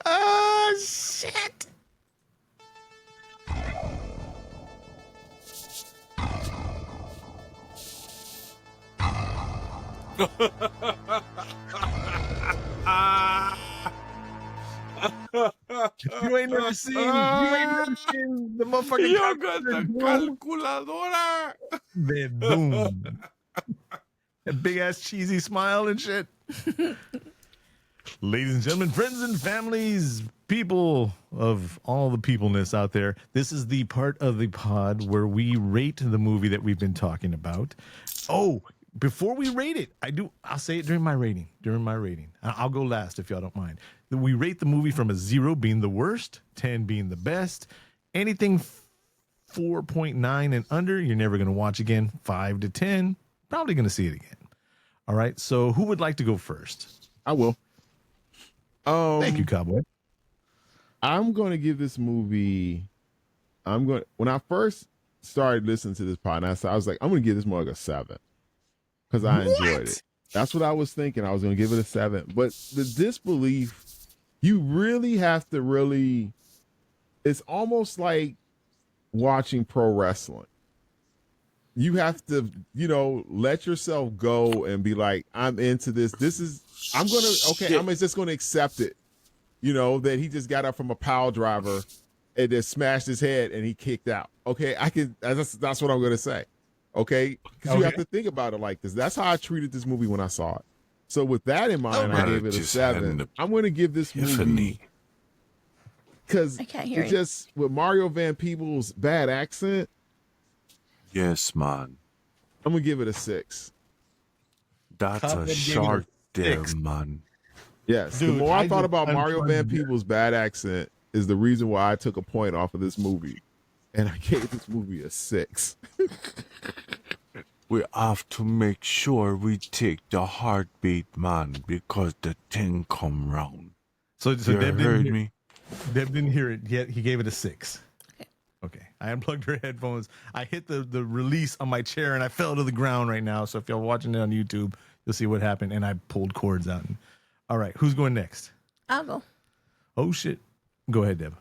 Oh, shit. You ain't never seen the motherfucking Yo got the Doom. calculadora. The Doom. That big ass cheesy smile and shit. Ladies and gentlemen, friends and families, people of all the peopleness out there, this is the part of the pod where we rate the movie that we've been talking about. Oh, before we rate it, I'll say it during my rating. I'll go last if y'all don't mind. We rate the movie from a 0 being the worst, 10 being the best. Anything 4.9 and under, you're never going to watch again. 5 to 10, probably going to see it again. All right. So who would like to go first? I will. Thank you, Cobweb. I'm going to give this movie. When I first started listening to this podcast, I was like, I'm going to give this more like a 7 because I enjoyed it. That's what I was thinking. I was going to give it a 7, but the disbelief, you really have to it's almost like watching pro wrestling. You have to, let yourself go and be like, I'm into this. I'm just going to accept it. That he just got up from a pile driver and just smashed his head and he kicked out. Okay. That's what I'm going to say. Okay. Because you have to think about it like this. That's how I treated this movie when I saw it. So with that in mind, I gave it a 7. I'm going to give this movie, because I can't hear it you. just, with Mario Van Peebles' bad accent, Yes, man. I'm going to give it a 6. That's Cobweb a gave it shark there, 6. man. Yes. Dude, the more I I thought just about Mario unplugged Van it. Peebles' bad accent is the reason why I took a point off of this movie. And I gave this movie a 6. We have to make sure we take the heartbeat, man, because the thing come round. So You Deb heard me? Deb didn't hear it yet. He gave it a 6. Okay. I unplugged her headphones. I hit the release on my chair and I fell to the ground right now. So if y'all watching it on YouTube, you'll see what happened. And I pulled cords out. All right. Who's going next? I'll go. Oh, shit. Go ahead, Deb.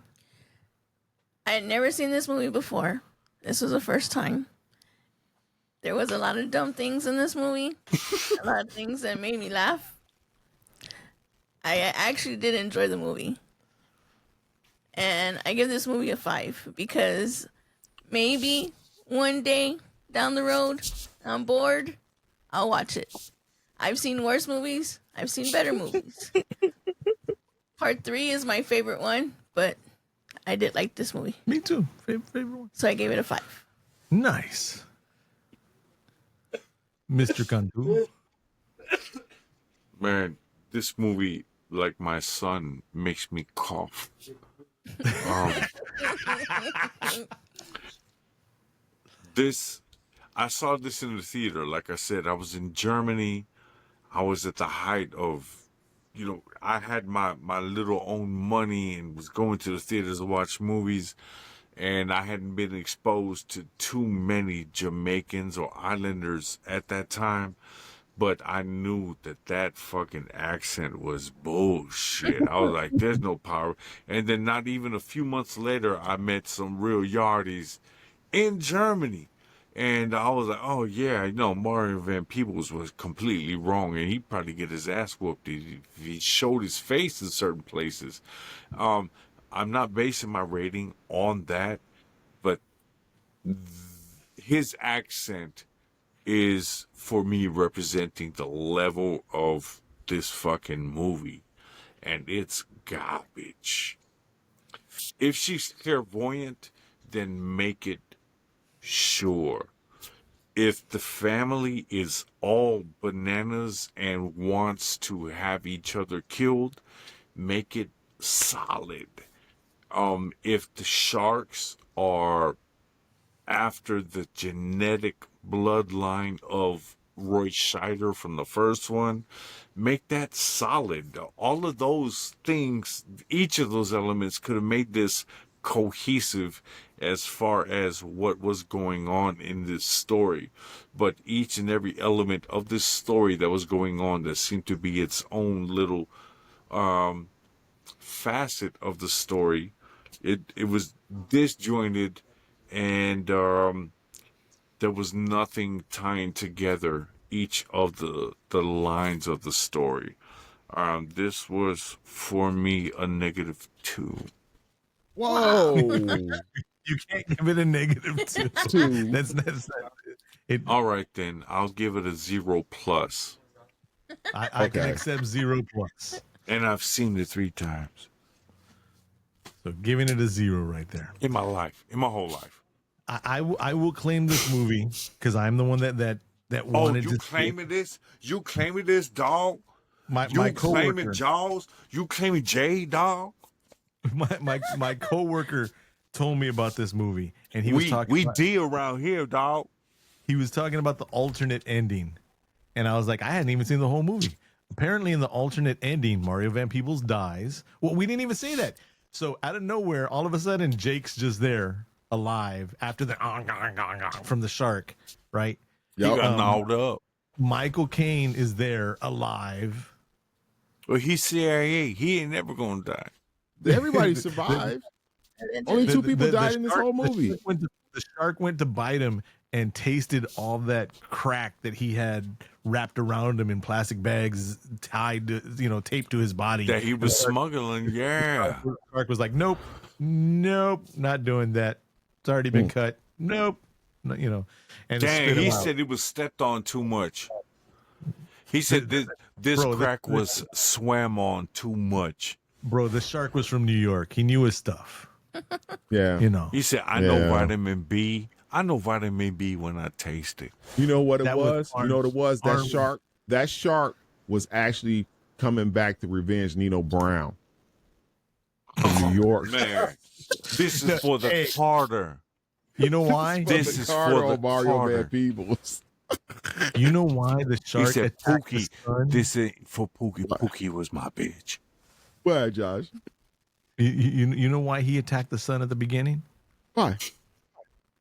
I had never seen this movie before. This was the first time. There was a lot of dumb things in this movie. A lot of things that made me laugh. I actually did enjoy the movie. And I give this movie a 5 because maybe one day down the road, I'm bored, I'll watch it. I've seen worse movies. I've seen better movies. Part 3 is my favorite one, but I did like this movie. Me too. Favorite one. So I gave it a 5. Nice. Mr. Cantu. Man, this movie, like my son, makes me cough. I saw this in the theater. Like I said, I was in Germany. I was at the height of, I had my little own money and was going to the theaters to watch movies. And I hadn't been exposed to too many Jamaicans or Islanders at that time. But I knew that fucking accent was bullshit. I was like, there's no power. And then not even a few months later, I met some real yardies in Germany. And I was like, oh, yeah, Mario Van Peebles was completely wrong. And he'd probably get his ass whooped if he showed his face in certain places. I'm not basing my rating on that, but his accent is, for me, representing the level of this fucking movie. And it's garbage. If she's clairvoyant, then make it sure. If the family is all bananas and wants to have each other killed, make it solid. If the sharks are after the genetic bloodline of Roy Scheider from the first one, make that solid. All of those things, each of those elements could have made this cohesive as far as what was going on in this story. But each and every element of this story that was going on that seemed to be its own little facet of the story, it was disjointed, and there was nothing tying together each of the lines of the story. This was, for me, a -2. Whoa. You can't give it a -2. 2. That's it. All right, then. I'll give it a 0+. I can Okay. accept 0+. And I've seen it 3 times. So giving it a 0 right there. In my life. In my whole life. I will claim this movie because I'm the one that Oh, wanted you to claiming this? You claiming this, dog? my You claiming coworker. Jaws? You claiming Jay, dog? My coworker told me about this movie, and he was talking. We about, D around here, dog. he was talking about the alternate ending, and I was like, I hadn't even seen the whole movie. Apparently, in the alternate ending, Mario Van Peebles dies. Well, we didn't even say that. So out of nowhere, all of a sudden, Jake's just there, alive after the from the shark, right? He Yup. got gnawed up. Michael Caine is there, alive. Well, he's CIA. He ain't never gonna die. Everybody survived. Only 2 people died in this whole movie. The shark went to bite him and tasted all that crack that he had wrapped around him in plastic bags, tied to, taped to his body. That he was smuggling, yeah. The shark was like, nope, not doing that. It's already been cut. Nope. No, and Dang, spit him he out. said he was stepped on too much. He said this Bro, crack was swam on too much. Bro, the shark was from New York. He knew his stuff. Yeah. He said, I know Yeah. vitamin B. I know vitamin B when I taste it. You know what it That was was? You know what it was? That Arnold. shark that shark was actually coming back to revenge Nino Brown from New York. Man, this is for the Carter. You know why? This is for the Mario Carter. Man Peebles. You know why the He shark said, attacked the Pookie, sun? this ain't for Pookie. Pookie was my bitch. Why, Josh? You know why he attacked the sun at the beginning? Why?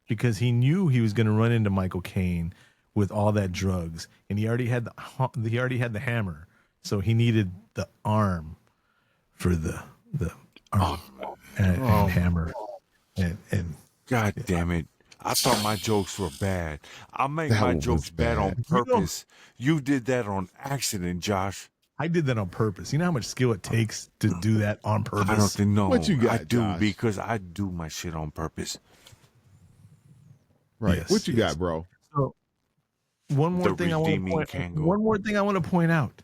Because he knew he was going to run into Michael Caine with all that drugs, and he already had the hammer, so he needed the arm for the arm and hammer and God damn it. I thought my jokes were bad. I make That my was jokes bad on You know- purpose. You did that on accident, Josh. I did that on purpose. You know how much skill it takes to do that on purpose? I don't think no. What you got, I do Josh? because I do my shit on purpose. Right. Yes, What you yes. got, bro? So one more The thing I want to redeeming point. Kango. One more thing I want to point out.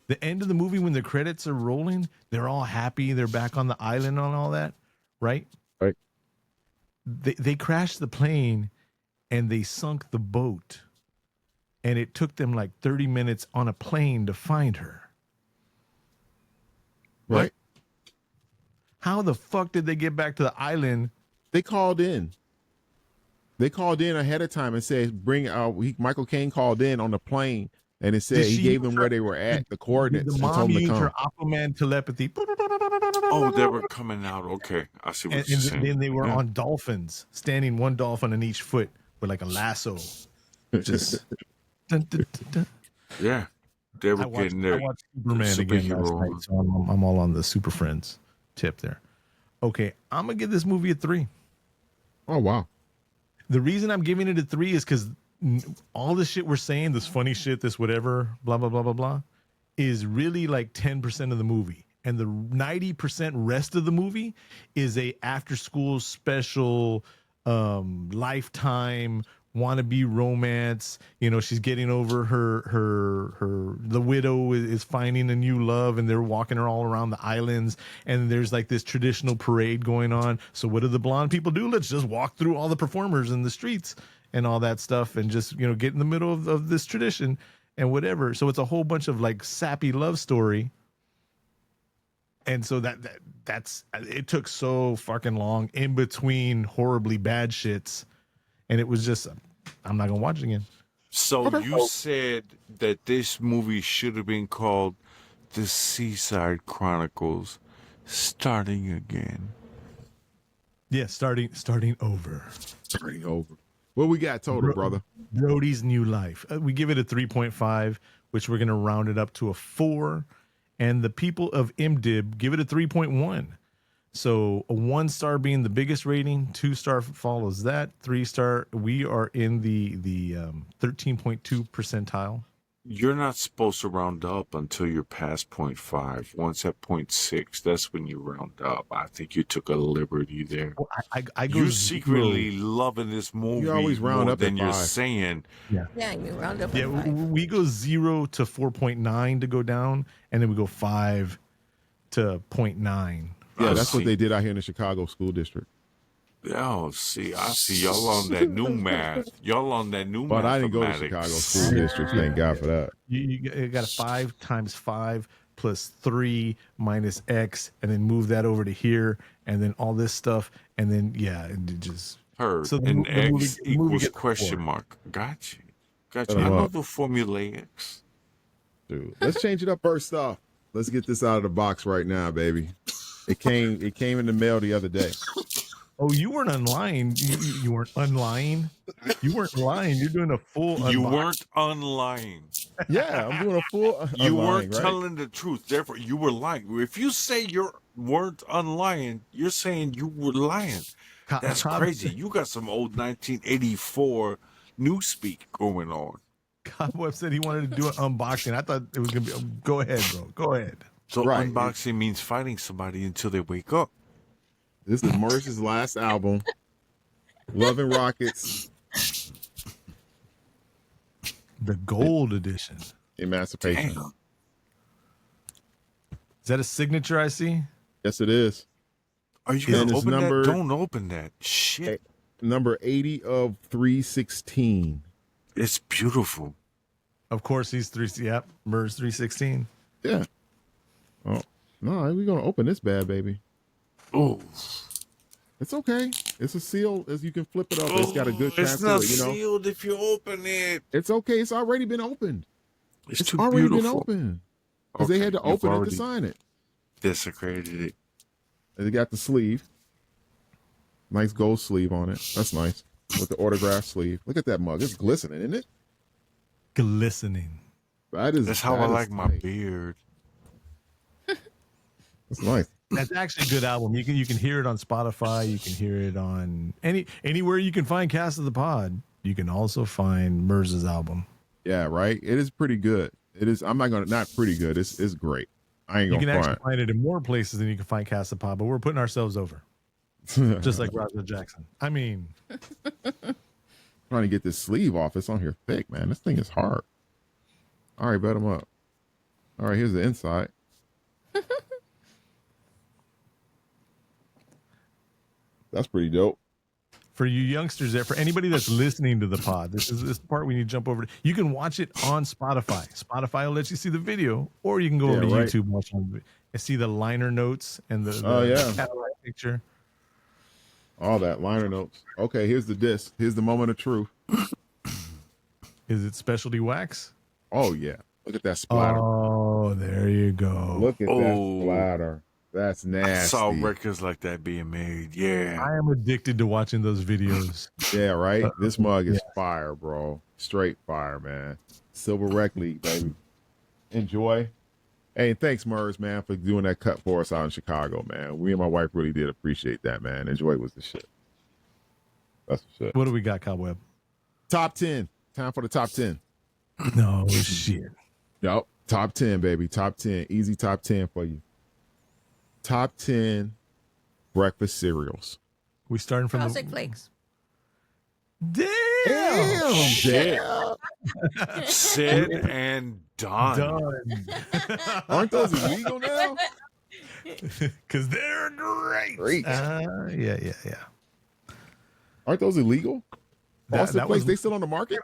The end of the movie when the credits are rolling, they're all happy. They're back on the island and all that, right? Right. They crashed the plane and they sunk the boat, and it took them like 30 minutes on a plane to find her. Right. How the fuck did they get back to the island? They called in. They called in ahead of time and said, "Bring." Michael Caine called in on the plane, and it said Did he she gave use them her- where they were at, the coordinates, The and mom told them to used come. her Aquaman telepathy. Oh, they were coming out. Okay. I see what And you're saying. then they were Yeah. on dolphins, standing one dolphin on each foot with like a lasso. Just dun, dun, dun, dun. Yeah. They were I watched getting their Superman again last superhero. night, so I'm all on the Super Friends tip there. Okay, I'm gonna give this movie a 3. Oh wow! The reason I'm giving it a 3 is because all the shit we're saying, this funny shit, this whatever, blah blah blah blah blah, is really like 10% of the movie, and the 90% rest of the movie is a after school special, Lifetime wannabe romance. You know, she's getting over her the widow is finding a new love, and they're walking her all around the islands, and there's like this traditional parade going on. So what do the blonde people do? Let's just walk through all the performers in the streets and all that stuff, and just, you know, get in the middle of this tradition and whatever. So it's a whole bunch of like sappy love story. And so that's it took so fucking long in between horribly bad shits, and it was just, I'm not gonna watch it again. So you said that this movie should have been called The Seaside Chronicles Starting Again. Yeah, starting over. Starting over. What we got total, brother? Brody's New Life. We give it a 3.5, which we're gonna round it up to a 4, and the people of IMDb give it a 3.1. So a 1 star being the biggest rating, 2 star follows that, 3 star. We are in the 13.2 percentile. You're not supposed to round up until you're past 0.5. Once at 0.6, that's when you round up. I think you took a liberty there. I go You're zero. secretly loving this movie always round more up than at you're 5. saying. Yeah, you round up Yeah, at 5. we go 0 to 4.9 to go down, and then we go 5 to 0.9. Yeah, I that's see. what they did out here in the Chicago school district. Oh, see, I see y'all on that new math. Y'all on that new But I didn't go to mathematics. Chicago school district. Thank God for that. You got a 5 times 5 plus 3 minus X, and then move that over to here, and then all this stuff, and then it just Heard. So the and mo- the movie- X the movie equals gets a question 4. mark. Got you. Got Shut you. I him know up. the formulaics. Dude, let's change it up. First off, let's get this out of the box right now, baby. It came in the mail the other day. Oh, you weren't unlying. You weren't unlying. You weren't lying. You're doing a full. You unbox. weren't unlying. Yeah, I'm doing a full. You unlying, weren't right? telling the truth. Therefore, you were lying. If you say you weren't unlying, you're saying you were lying. That's crazy. You got some old 1984 newspeak going on. Cobweb said he wanted to do an unboxing. I thought it was gonna be. Go ahead, bro. Go ahead. So Right. unboxing means fighting somebody until they wake up. This is Morris's last album, Love and Rockets, The gold edition. Emancipation. Damn. Is that a signature I see? Yes, it is. Are you And gonna it's open number- that? Don't open that. Shit. Number 80 of 316. It's beautiful. Of course, he's MERS 316. Yeah. Oh no, we're gonna open this bad baby. Oh, It's okay. It's a seal. As you can flip it up. It's got a good it's transfer. not You know. sealed if you open it. It's okay. It's already been opened. It's too already beautiful. been opened because they had to you've open it to already sign it. Desecrated it. And they got the sleeve. Nice gold sleeve on it. That's nice. With the autograph sleeve. Look at that mug. It's glistening, isn't it? Glistening. That's how I like my nice. beard. It's nice. That's actually a good album. You can hear it on Spotify. You can hear it on anywhere you can find Cast of the Pod. You can also find MERS's album. Yeah, right. It is pretty good. It is. I'm not pretty good. It's great. I ain't You can gonna actually find it in more places than you can find Cast of the Pod, but we're putting ourselves over. Just like Roger Jackson. I mean, trying to get this sleeve off. It's on here thick, man. This thing is hard. All right, bet them up. All right, here's the inside. That's pretty dope. for you youngsters there, for anybody that's listening to the pod, this is the part we need to jump over to. You can watch it on Spotify. Spotify will let you see the video, or you can go over to YouTube and watch it and see the liner notes and the Cadillac picture. All that liner notes. Okay, here's the disc. Here's the moment of truth. Is it specialty wax? Oh yeah. Look at that splatter. Oh, there you go. Look at that splatter. That's nasty. I saw records like that being made. Yeah. I am addicted to watching those videos. Yeah, right? This mug is fire, bro. Straight fire, man. Silver Rec League, baby. Enjoy. Hey, thanks, Murs, man, for doing that cut for us out in Chicago, man. We and my wife really did appreciate that, man. Enjoy was the shit. That's the shit. What do we got, Cobweb? Top 10. Time for the top 10. No shit. Yup. Top 10, baby. Top 10. Easy top 10 for you. Top 10 breakfast cereals. We starting from Frosted Flakes. Damn. Said and done. Aren't those illegal now? Because they're great. Yeah. Aren't those illegal? Frosted Flakes, they still on the market?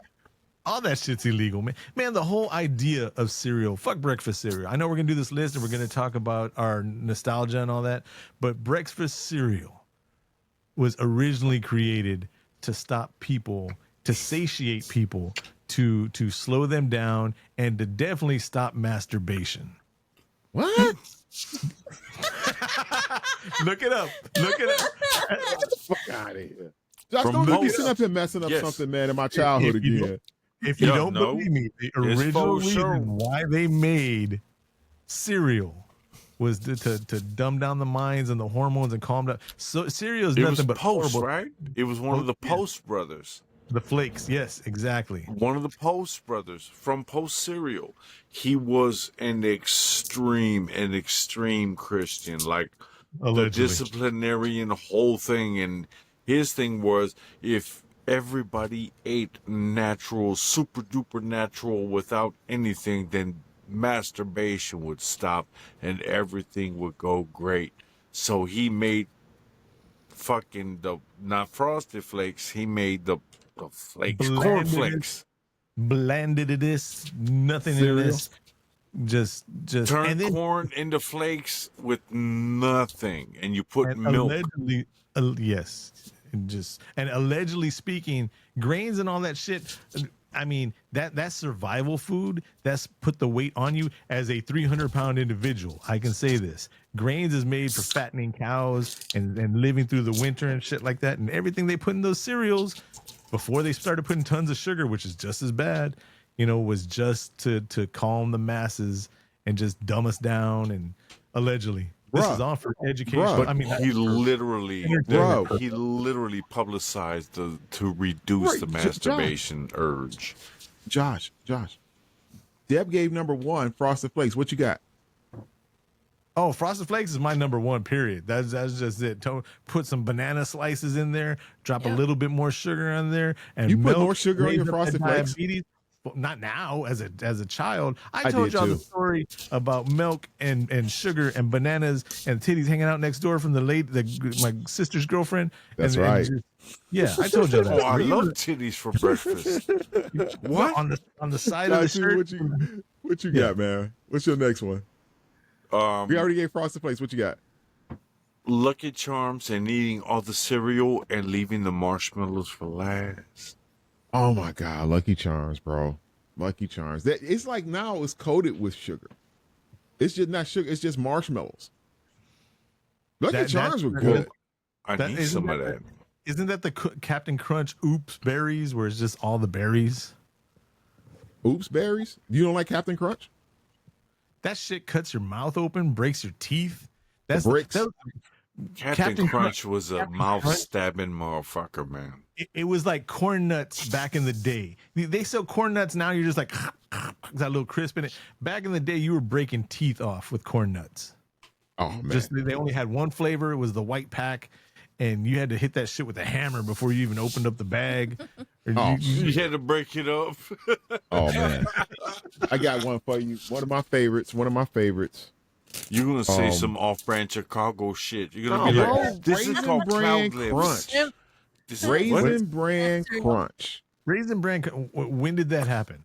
All that shit's illegal, man. Man, the whole idea of cereal, fuck breakfast cereal. I know we're going to do this list and we're going to talk about our nostalgia and all that, but breakfast cereal was originally created to stop people, to satiate people, to slow them down, and to definitely stop masturbation. What? Look it up. Look it up. Get the fuck out of here. Josh, don't be sitting up here messing up something, man, in my childhood again. If you don't believe me, the original reason why they made cereal was to dumb down the minds and the hormones and calm down. So cereal is nothing but Post, horrible. right? It was one of the Post brothers. The Flakes, yes, exactly. One of the Post brothers from Post Cereal. He was an extreme Christian, like Allegedly. the disciplinarian whole thing. And his thing was, if everybody ate natural, super duper natural without anything, then masturbation would stop and everything would go great. So he made fucking not Frosted Flakes, he made the flakes, cornflakes. Blended it is nothing Cereal. in this. Just turn corn into flakes with nothing, and you put milk. Allegedly, yes. And allegedly speaking, grains and all that shit. I mean, that's survival food. That's put the weight on you as a 300-pound individual. I can say this. Grains is made for fattening cows and living through the winter and shit like that. And everything they put in those cereals before they started putting tons of sugar, which is just as bad, was just to calm the masses and just dumb us down. And allegedly. This is all for education. But I mean, he literally publicized to reduce the masturbation urge. Josh, Deb gave number 1 Frosted Flakes. What you got? Oh, Frosted Flakes is my number 1, period. That's just it. Put some banana slices in there, drop a little bit more sugar on there, and you put milk, more sugar on your Frosted Flakes? Diabetes. well, not now as a child. I I told did y'all the too. story about milk and sugar and bananas and titties hanging out next door from my sister's girlfriend. That's and right. Yeah, I told y'all that. Oh, I Were you love titties for breakfast. what on the side of the Joshua, shirt? what you Yeah. got, man? What's your next one? We already gave Frosted Flakes. What you got? Lucky Charms and eating all the cereal and leaving the marshmallows for last. Oh my God, Lucky Charms, bro. Lucky Charms. That it's like now it's coated with sugar. It's just not sugar. It's just marshmallows. Lucky Charms were good. I need isn't some of that. Isn't that the Captain Crunch Oops berries, where it's just all the berries? Oops, berries. You don't like Captain Crunch? That shit cuts your mouth open, breaks your teeth. That's bricks. Captain Crunch was a Captain mouth Crunch. stabbing motherfucker, man. It was like corn nuts back in the day. They sell corn nuts now. You're just like that little crisp in it. Back in the day, you were breaking teeth off with corn nuts. Oh man. Just they only had one flavor. It was the white pack, and you had to hit that shit with a hammer before you even opened up the bag. Oh, You had to break it up. Oh man. I got one for you. One of my favorites. You're gonna say some off-brand Chicago shit. You're gonna No, be bro. like, "This is Raisin called Bran Cloud Lips." Crunch. Yep. This is Raisin Bran Crunch. Raisin Bran. When did that happen?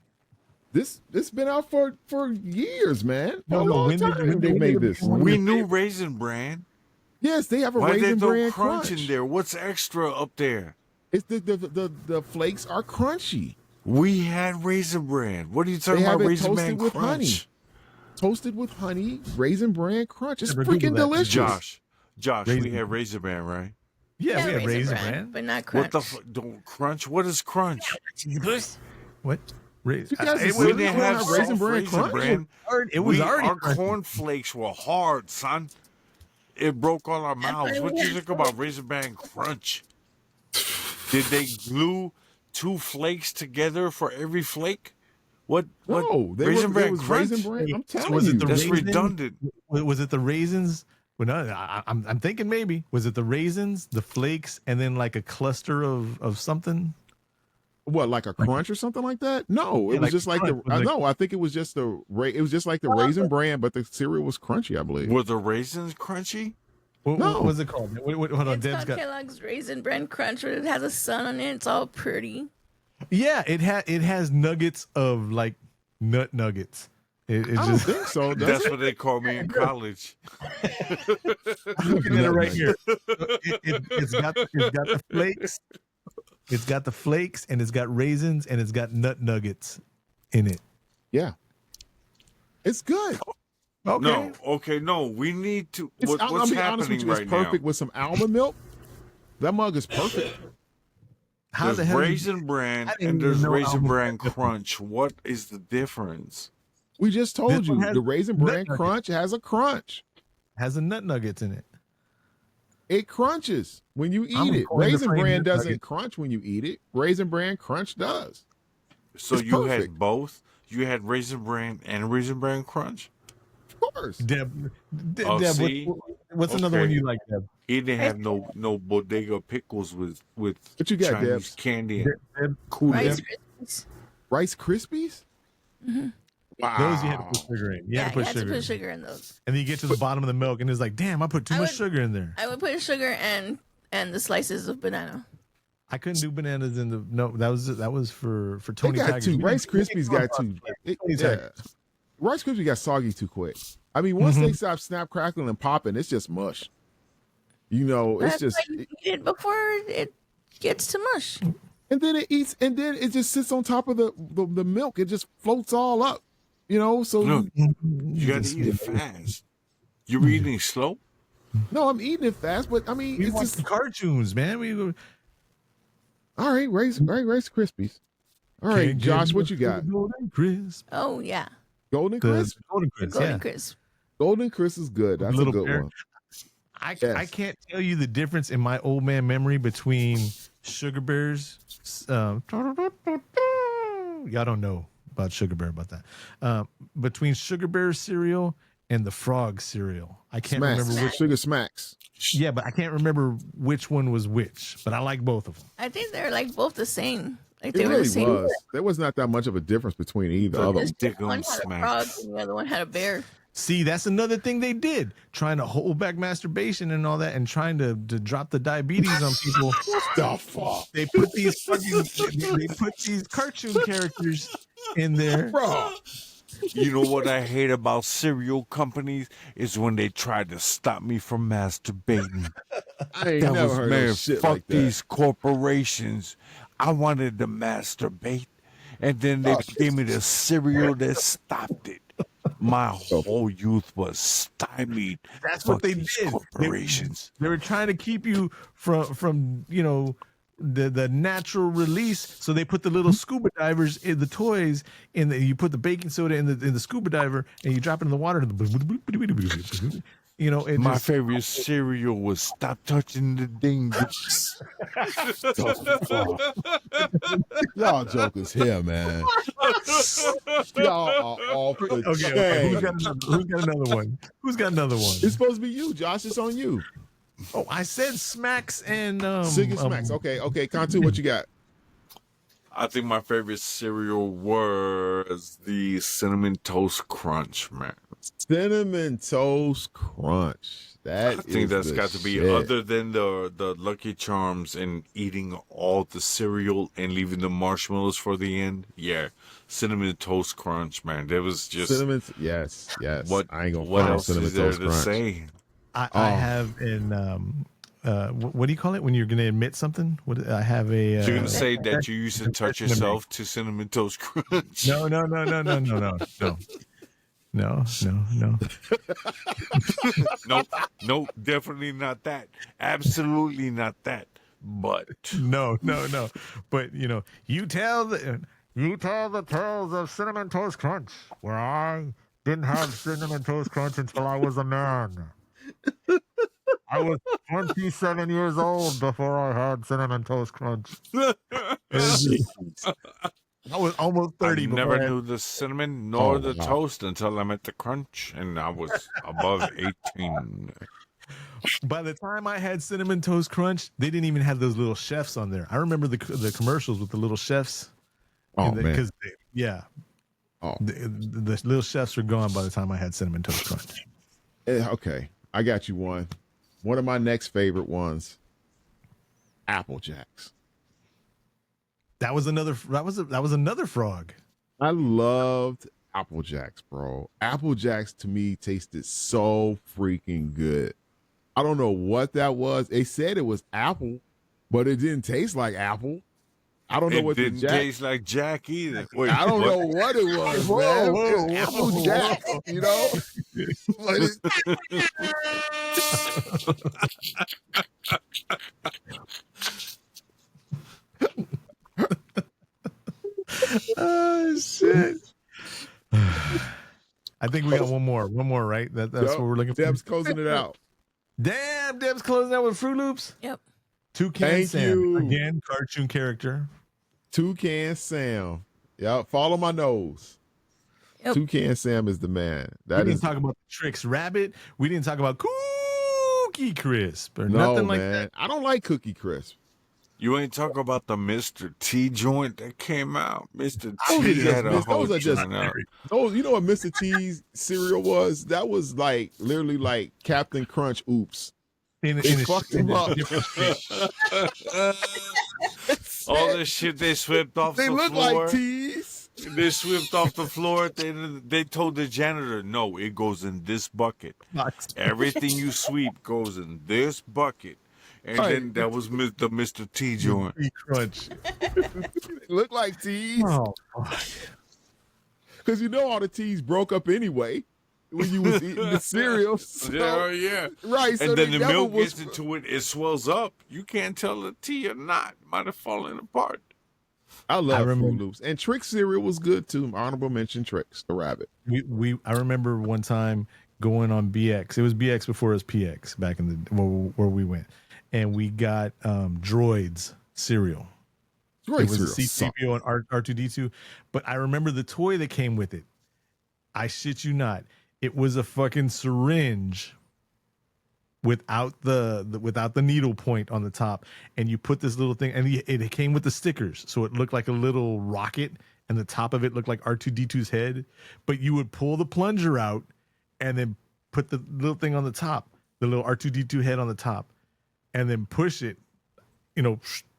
This been out for years, man. No, A no, long when did- time when they did- made when did- this. We knew Raisin Bran. Yes, they have a Why they Raisin throw Bran crunch Crunch in there? What's extra up there? It's the flakes are crunchy, We had Raisin Bran. What are you talking They have about? it Raisin Bran toasted with Crunch. honey. Toasted with honey, Raisin Bran Crunch. It's Never Googled freaking that. delicious. Josh, Raisin we had Raisin Bran, right? Yeah, we had Raisin Bran. but not What crunch. the don't crunch? What is crunch? What? You guys It are We was, didn't have Raisin Raisin Bran Bran. Crunch? it was already Our crunchy. cornflakes were hard, son. It broke all our mouths. why What we you had think about Raisin Bran Crunch? Did they glue 2 flakes together for every flake? What? No, they Raisin were, there Bran was Crunch? Raisin Bran. I'm So telling was you. it the That's raisin? redundant. Was it the raisins? Well, no, I'm thinking maybe. Was it the raisins, the flakes, and then like a cluster of something? What, like a crunch or something like that? No, it Yeah, was like just like the. crunch, like- No, I think it was just it was just like the Raisin Bran, but the cereal was crunchy, I believe. Were the raisins crunchy? What No. was it called? Hold on, It's Deb's called got. Kellogg's Raisin Bran Crunch, where it has a sun on it. It's all pretty. Yeah, it has nuggets of like nut nuggets. It I don't just think so. Does That's it? what they called me in college. I'm looking at it right here. It's got the flakes. It's got the flakes, and it's got raisins, and it's got nut nuggets in it. Yeah, it's good. Okay. No. We need to. It's, What's I'll be honest happening with you. right It's perfect now? with some almond milk. That mug is perfect. How There's the hell? Raisin Bran I didn't and even there's know Raisin almond Bran milk was Crunch. What is the difference? We just told This one you has the Raisin nut Bran nuggets. Crunch has a crunch. Has the nut nuggets in it? It crunches when you I'm eat it. going to Raisin frame Bran nut doesn't nuggets. crunch when you eat it. Raisin Bran Crunch does. So It's you perfect. had both? You had Raisin Bran and Raisin Bran Crunch? Of course. Deb, Oh, Deb see? what's another one Okay. you like, Deb? He didn't have no bodega pickles with What you got, Chinese Debs? candy and Deb, Kool Rice Aid. Krispies. Rice Krispies? Wow. those you had to put sugar in. You Yeah, had to put you had to sugar. put sugar in those. And then you get to the bottom of the milk, and it's like, damn, I put too I much would- sugar in there. I would put sugar and the slices of banana. I couldn't do bananas in the no. That was for They Tony got Tigers. two. We Rice didn't- Krispies got two. Tony Yeah. Tigers. Rice Krispies got soggy too quick. I mean, once Mm-hmm. they stop snap, crackling, and popping, it's just mush. You know, it's That's just, why you eat it before it gets to mush. and then it eats, and then it just sits on top of the milk. It just floats all up. You know, so Look, you got to eat it fast. You're eating slow? no, I'm eating it fast, but I mean, We it's watch just the cartoons, man. all right. Rice Krispies. All right, Can't Josh, get what you got? Golden Crisp. Oh yeah, Golden The Crisp. Golden Crisp. Golden Yeah. Crisp. Golden Crisp is good. That's a Little good bear. one. I Yes. can't tell you the difference in my old man memory between Sugar Bears. Y'all don't know about Sugar Bear about that. Between Sugar Bear cereal and the Frog cereal, I can't Smacks. remember which. Sugar Smacks. Yeah, but I can't remember which one was which. But I like both of them. I think they're like both the same. Like It they were the really same. was. There was not that much of a difference between either of them. Just Dick one 'em had a frog smacks. and the other one had a bear. See, that's another thing they did, trying to hold back masturbation and all that, and trying to drop the diabetes on people. The fuck, They put these fucking they put these cartoon characters in there. bro? You know what I hate about cereal companies is when they try to stop me from masturbating. I ain't That never was heard man, of shit fuck like that. these corporations. I wanted to masturbate, and then they gave me the cereal that stopped it. My whole youth was stymied. That's Fuck what they these did. corporations. They were trying to keep you from the natural release. So they put the little scuba divers in the toys, you put the baking soda in the scuba diver, and you drop it in the water. You know, it My just, favorite cereal was Stop Touching the Dingus. Y'all jokers here, man. Y'all are off the okay. chain. Who's got another one? Who's got another one? It's supposed to be you, Josh. It's on you. Oh, I said Smacks and Sig and Smacks. Okay, Cantu, what you got? I think my favorite cereal was the Cinnamon Toast Crunch, man. Cinnamon Toast Crunch. I think that's got to be other than the Lucky Charms and eating all the cereal and leaving the marshmallows for the end. Yeah, Cinnamon Toast Crunch, man. There was just cinnamon. Yes. what I ain't gonna what follow else Cinnamon is there Toast to Crunch. say? I have in what do you call it when you're going to admit something? What I have a You're gonna say that you used to touch yourself to Cinnamon Toast Crunch? no. Nope, definitely not that. Absolutely not that. But No. But you tell the tales of Cinnamon Toast Crunch, where I didn't have Cinnamon Toast Crunch until I was a man. I was 27 years old before I had Cinnamon Toast Crunch. I was almost I 30 before never I had. knew the cinnamon nor the wow. toast until I met the crunch, and I was above 18. By the time I had Cinnamon Toast Crunch, they didn't even have those little chefs on there. I remember the commercials with the little chefs. Oh man. The little chefs were gone by the time I had Cinnamon Toast Crunch. Okay, I got you one. One of my next favorite ones, Apple Jacks. That was another frog. I loved Apple Jacks, bro. Apple Jacks to me tasted so freaking good. I don't know what that was. They said it was apple, but it didn't taste like apple. I don't know It what the didn't Jack. taste like Jack either. Wait, I don't what? know what it was, man. It's Apple Jack, you know. Oh shit! I think we got one more, right? That's Yep. what we're looking for. Deb's closing it out. Damn, Deb's closing out with Fruit Loops. Yep. Toucan Thank Sam you. again, cartoon character. Toucan Sam. Yeah, follow my nose. Yep. Toucan Sam is the man. We That didn't is talk about the Trix Rabbit. We didn't talk about Cookie Crisp or no nothing like man. that. I don't like Cookie Crisp. You ain't talking about the Mr. T joint that came out. Mr. Those T are just had a mis- whole those are just- joint out. Those, you know what Mr. T's cereal was? That was like literally like Captain Crunch. Oops. In They a fucked him up. different shape. All the shit they swept off They the look floor. like T's. They swept off the floor. They told the janitor, no, it goes in this bucket. Everything you sweep goes in this bucket. And Right. then that was the Mr. T joint. Cookie Crunch. They look like T's. Oh, Because you know all the T's broke up anyway when you was eating the cereal. So, Yeah. right. So And then they the never milk was, gets into it, it swells up. You can't tell the tea or not. Might have fallen apart. I love Fruit remember- Loops. And Trix cereal was good too. Honorable mention Trix, the rabbit. I remember one time going on BX. It was BX before it was PX back in the where we went, and we got Droids cereal. Droid It was a cereal sucked. C3PO and R2D2, but I remember the toy that came with it. I shit you not, it was a fucking syringe without the needle point on the top, and you put this little thing, and it came with the stickers, so it looked like a little rocket, and the top of it looked like R2D2's head. But you would pull the plunger out, and then put the little thing on the top, the little R2D2 head on the top, and then push it,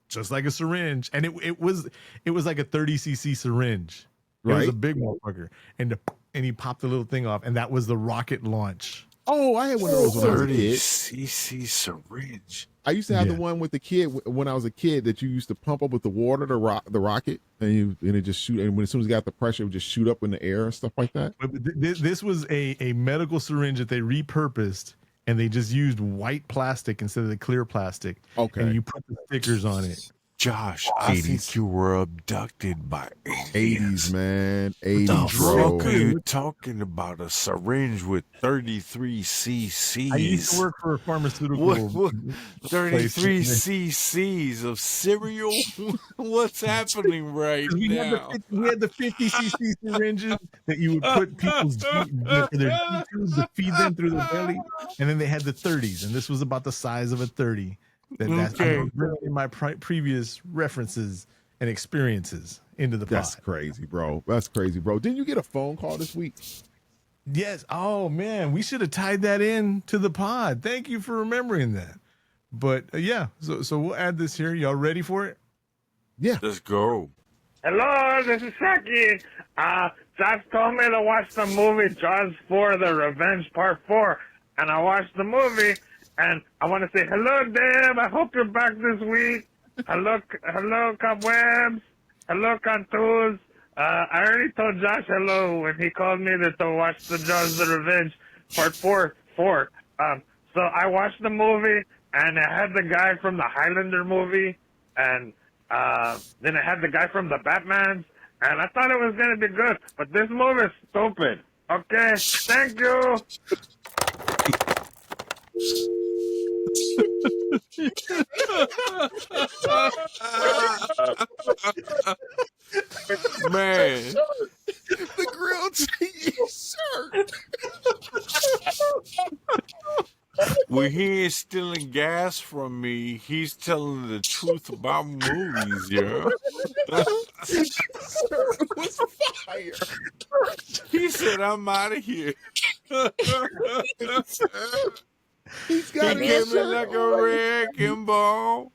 just like a syringe. And it was like a 30cc syringe. It was a big motherfucker, and you popped the little thing off, and that was the rocket launch. Oh, I had one of those when I was a kid. 30cc syringe. I used to have the one with the kid when I was a kid that you used to pump up with the water, the rocket, and it just shoot. And as soon as it got the pressure, it would just shoot up in the air and stuff like that. But this was a medical syringe that they repurposed, and they just used white plastic instead of the clear plastic. Okay. And you put the stickers on it. Josh, I think you were abducted by 80s, man. 80s, the bro. fuck are you talking about? A syringe with 33 cc's. I used to work for a pharmaceutical. 33 cc's of cereal? What's happening right now? We had the 50cc syringes that you would put people's their tubes to feed them through the belly, and then they had the 30s, and this was about the size of a 30. That's I'm bringing my previous references and experiences into the pod. That's crazy, bro. That's crazy, bro. Didn't you get a phone call this week? Yes. Oh man, we should have tied that in to the pod. Thank you for remembering that. But yeah, so we'll add this here. Y'all ready for it? Yeah. Let's go. Hello, this is Saki. Josh told me to watch the movie Jaws 4, The Revenge Part 4, and I watched the movie. And I want to say, hello, Deb. I hope you're back this week. Hello, Cobwebs. Hello, Cantus. I already told Josh hello when he called me to watch the Jaws the Revenge Part 4. So I watched the movie, and it had the guy from the Highlander movie, and then it had the guy from the Batmans, and I thought it was going to be good. But this movie is stupid. Okay? Thank you. Man, The grilled cheese shirt. when he is stealing gas from me, he's telling the truth about movies, yeah. It was fire. He said, I'm out of here. He's got He came in like a wrecking ball.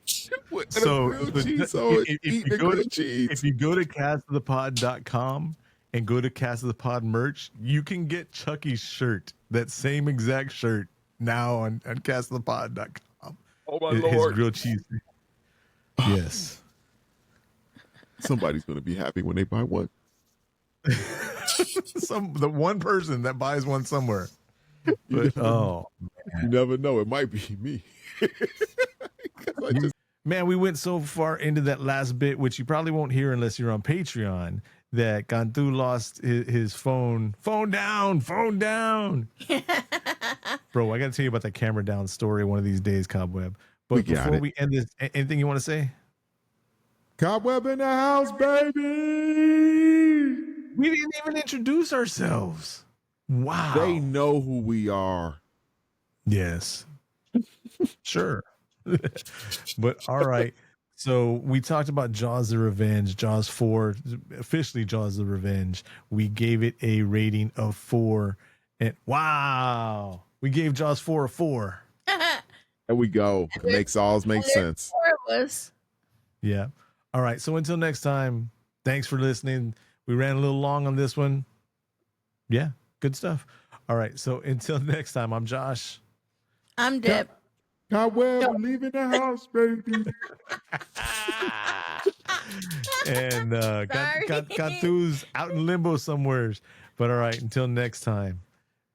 So cheese. if you go to castofthepod.com and go to Cast of the Pod merch, you can get Chucky's shirt, that same exact shirt, now on castofthepod.com. Oh my His Lord. grilled cheese. Yes. Somebody's going to be happy when they buy one. The one person that buys one somewhere. But, You never know. It might be me. Man, we went so far into that last bit, which you probably won't hear unless you're on Patreon, that Cantu lost his phone. Phone down. Bro, I got to tell you about that camera down story one of these days, Cobweb. But before we end this, anything you want to say? Cobweb in the house, baby. We didn't even introduce ourselves. Wow. They know who we are. Yes. Sure. But all right. So we talked about Jaws the Revenge, Jaws 4, officially Jaws the Revenge. We gave it a rating of 4. And wow. We gave Jaws 4 a 4. There we go. It makes sense. 4 of us. Yeah. All right. So until next time, thanks for listening. We ran a little long on this one. Yeah. Good stuff. All right. So until next time, I'm Josh. I'm Deb. Cobweb, we're leaving the house, baby. And Cantu's out in limbo somewheres. But all right, until next time.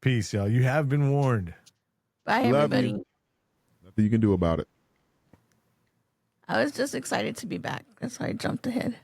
Peace, y'all. You have been warned. Bye, Love everybody. you. Nothing you can do about it. I was just excited to be back. That's why I jumped ahead.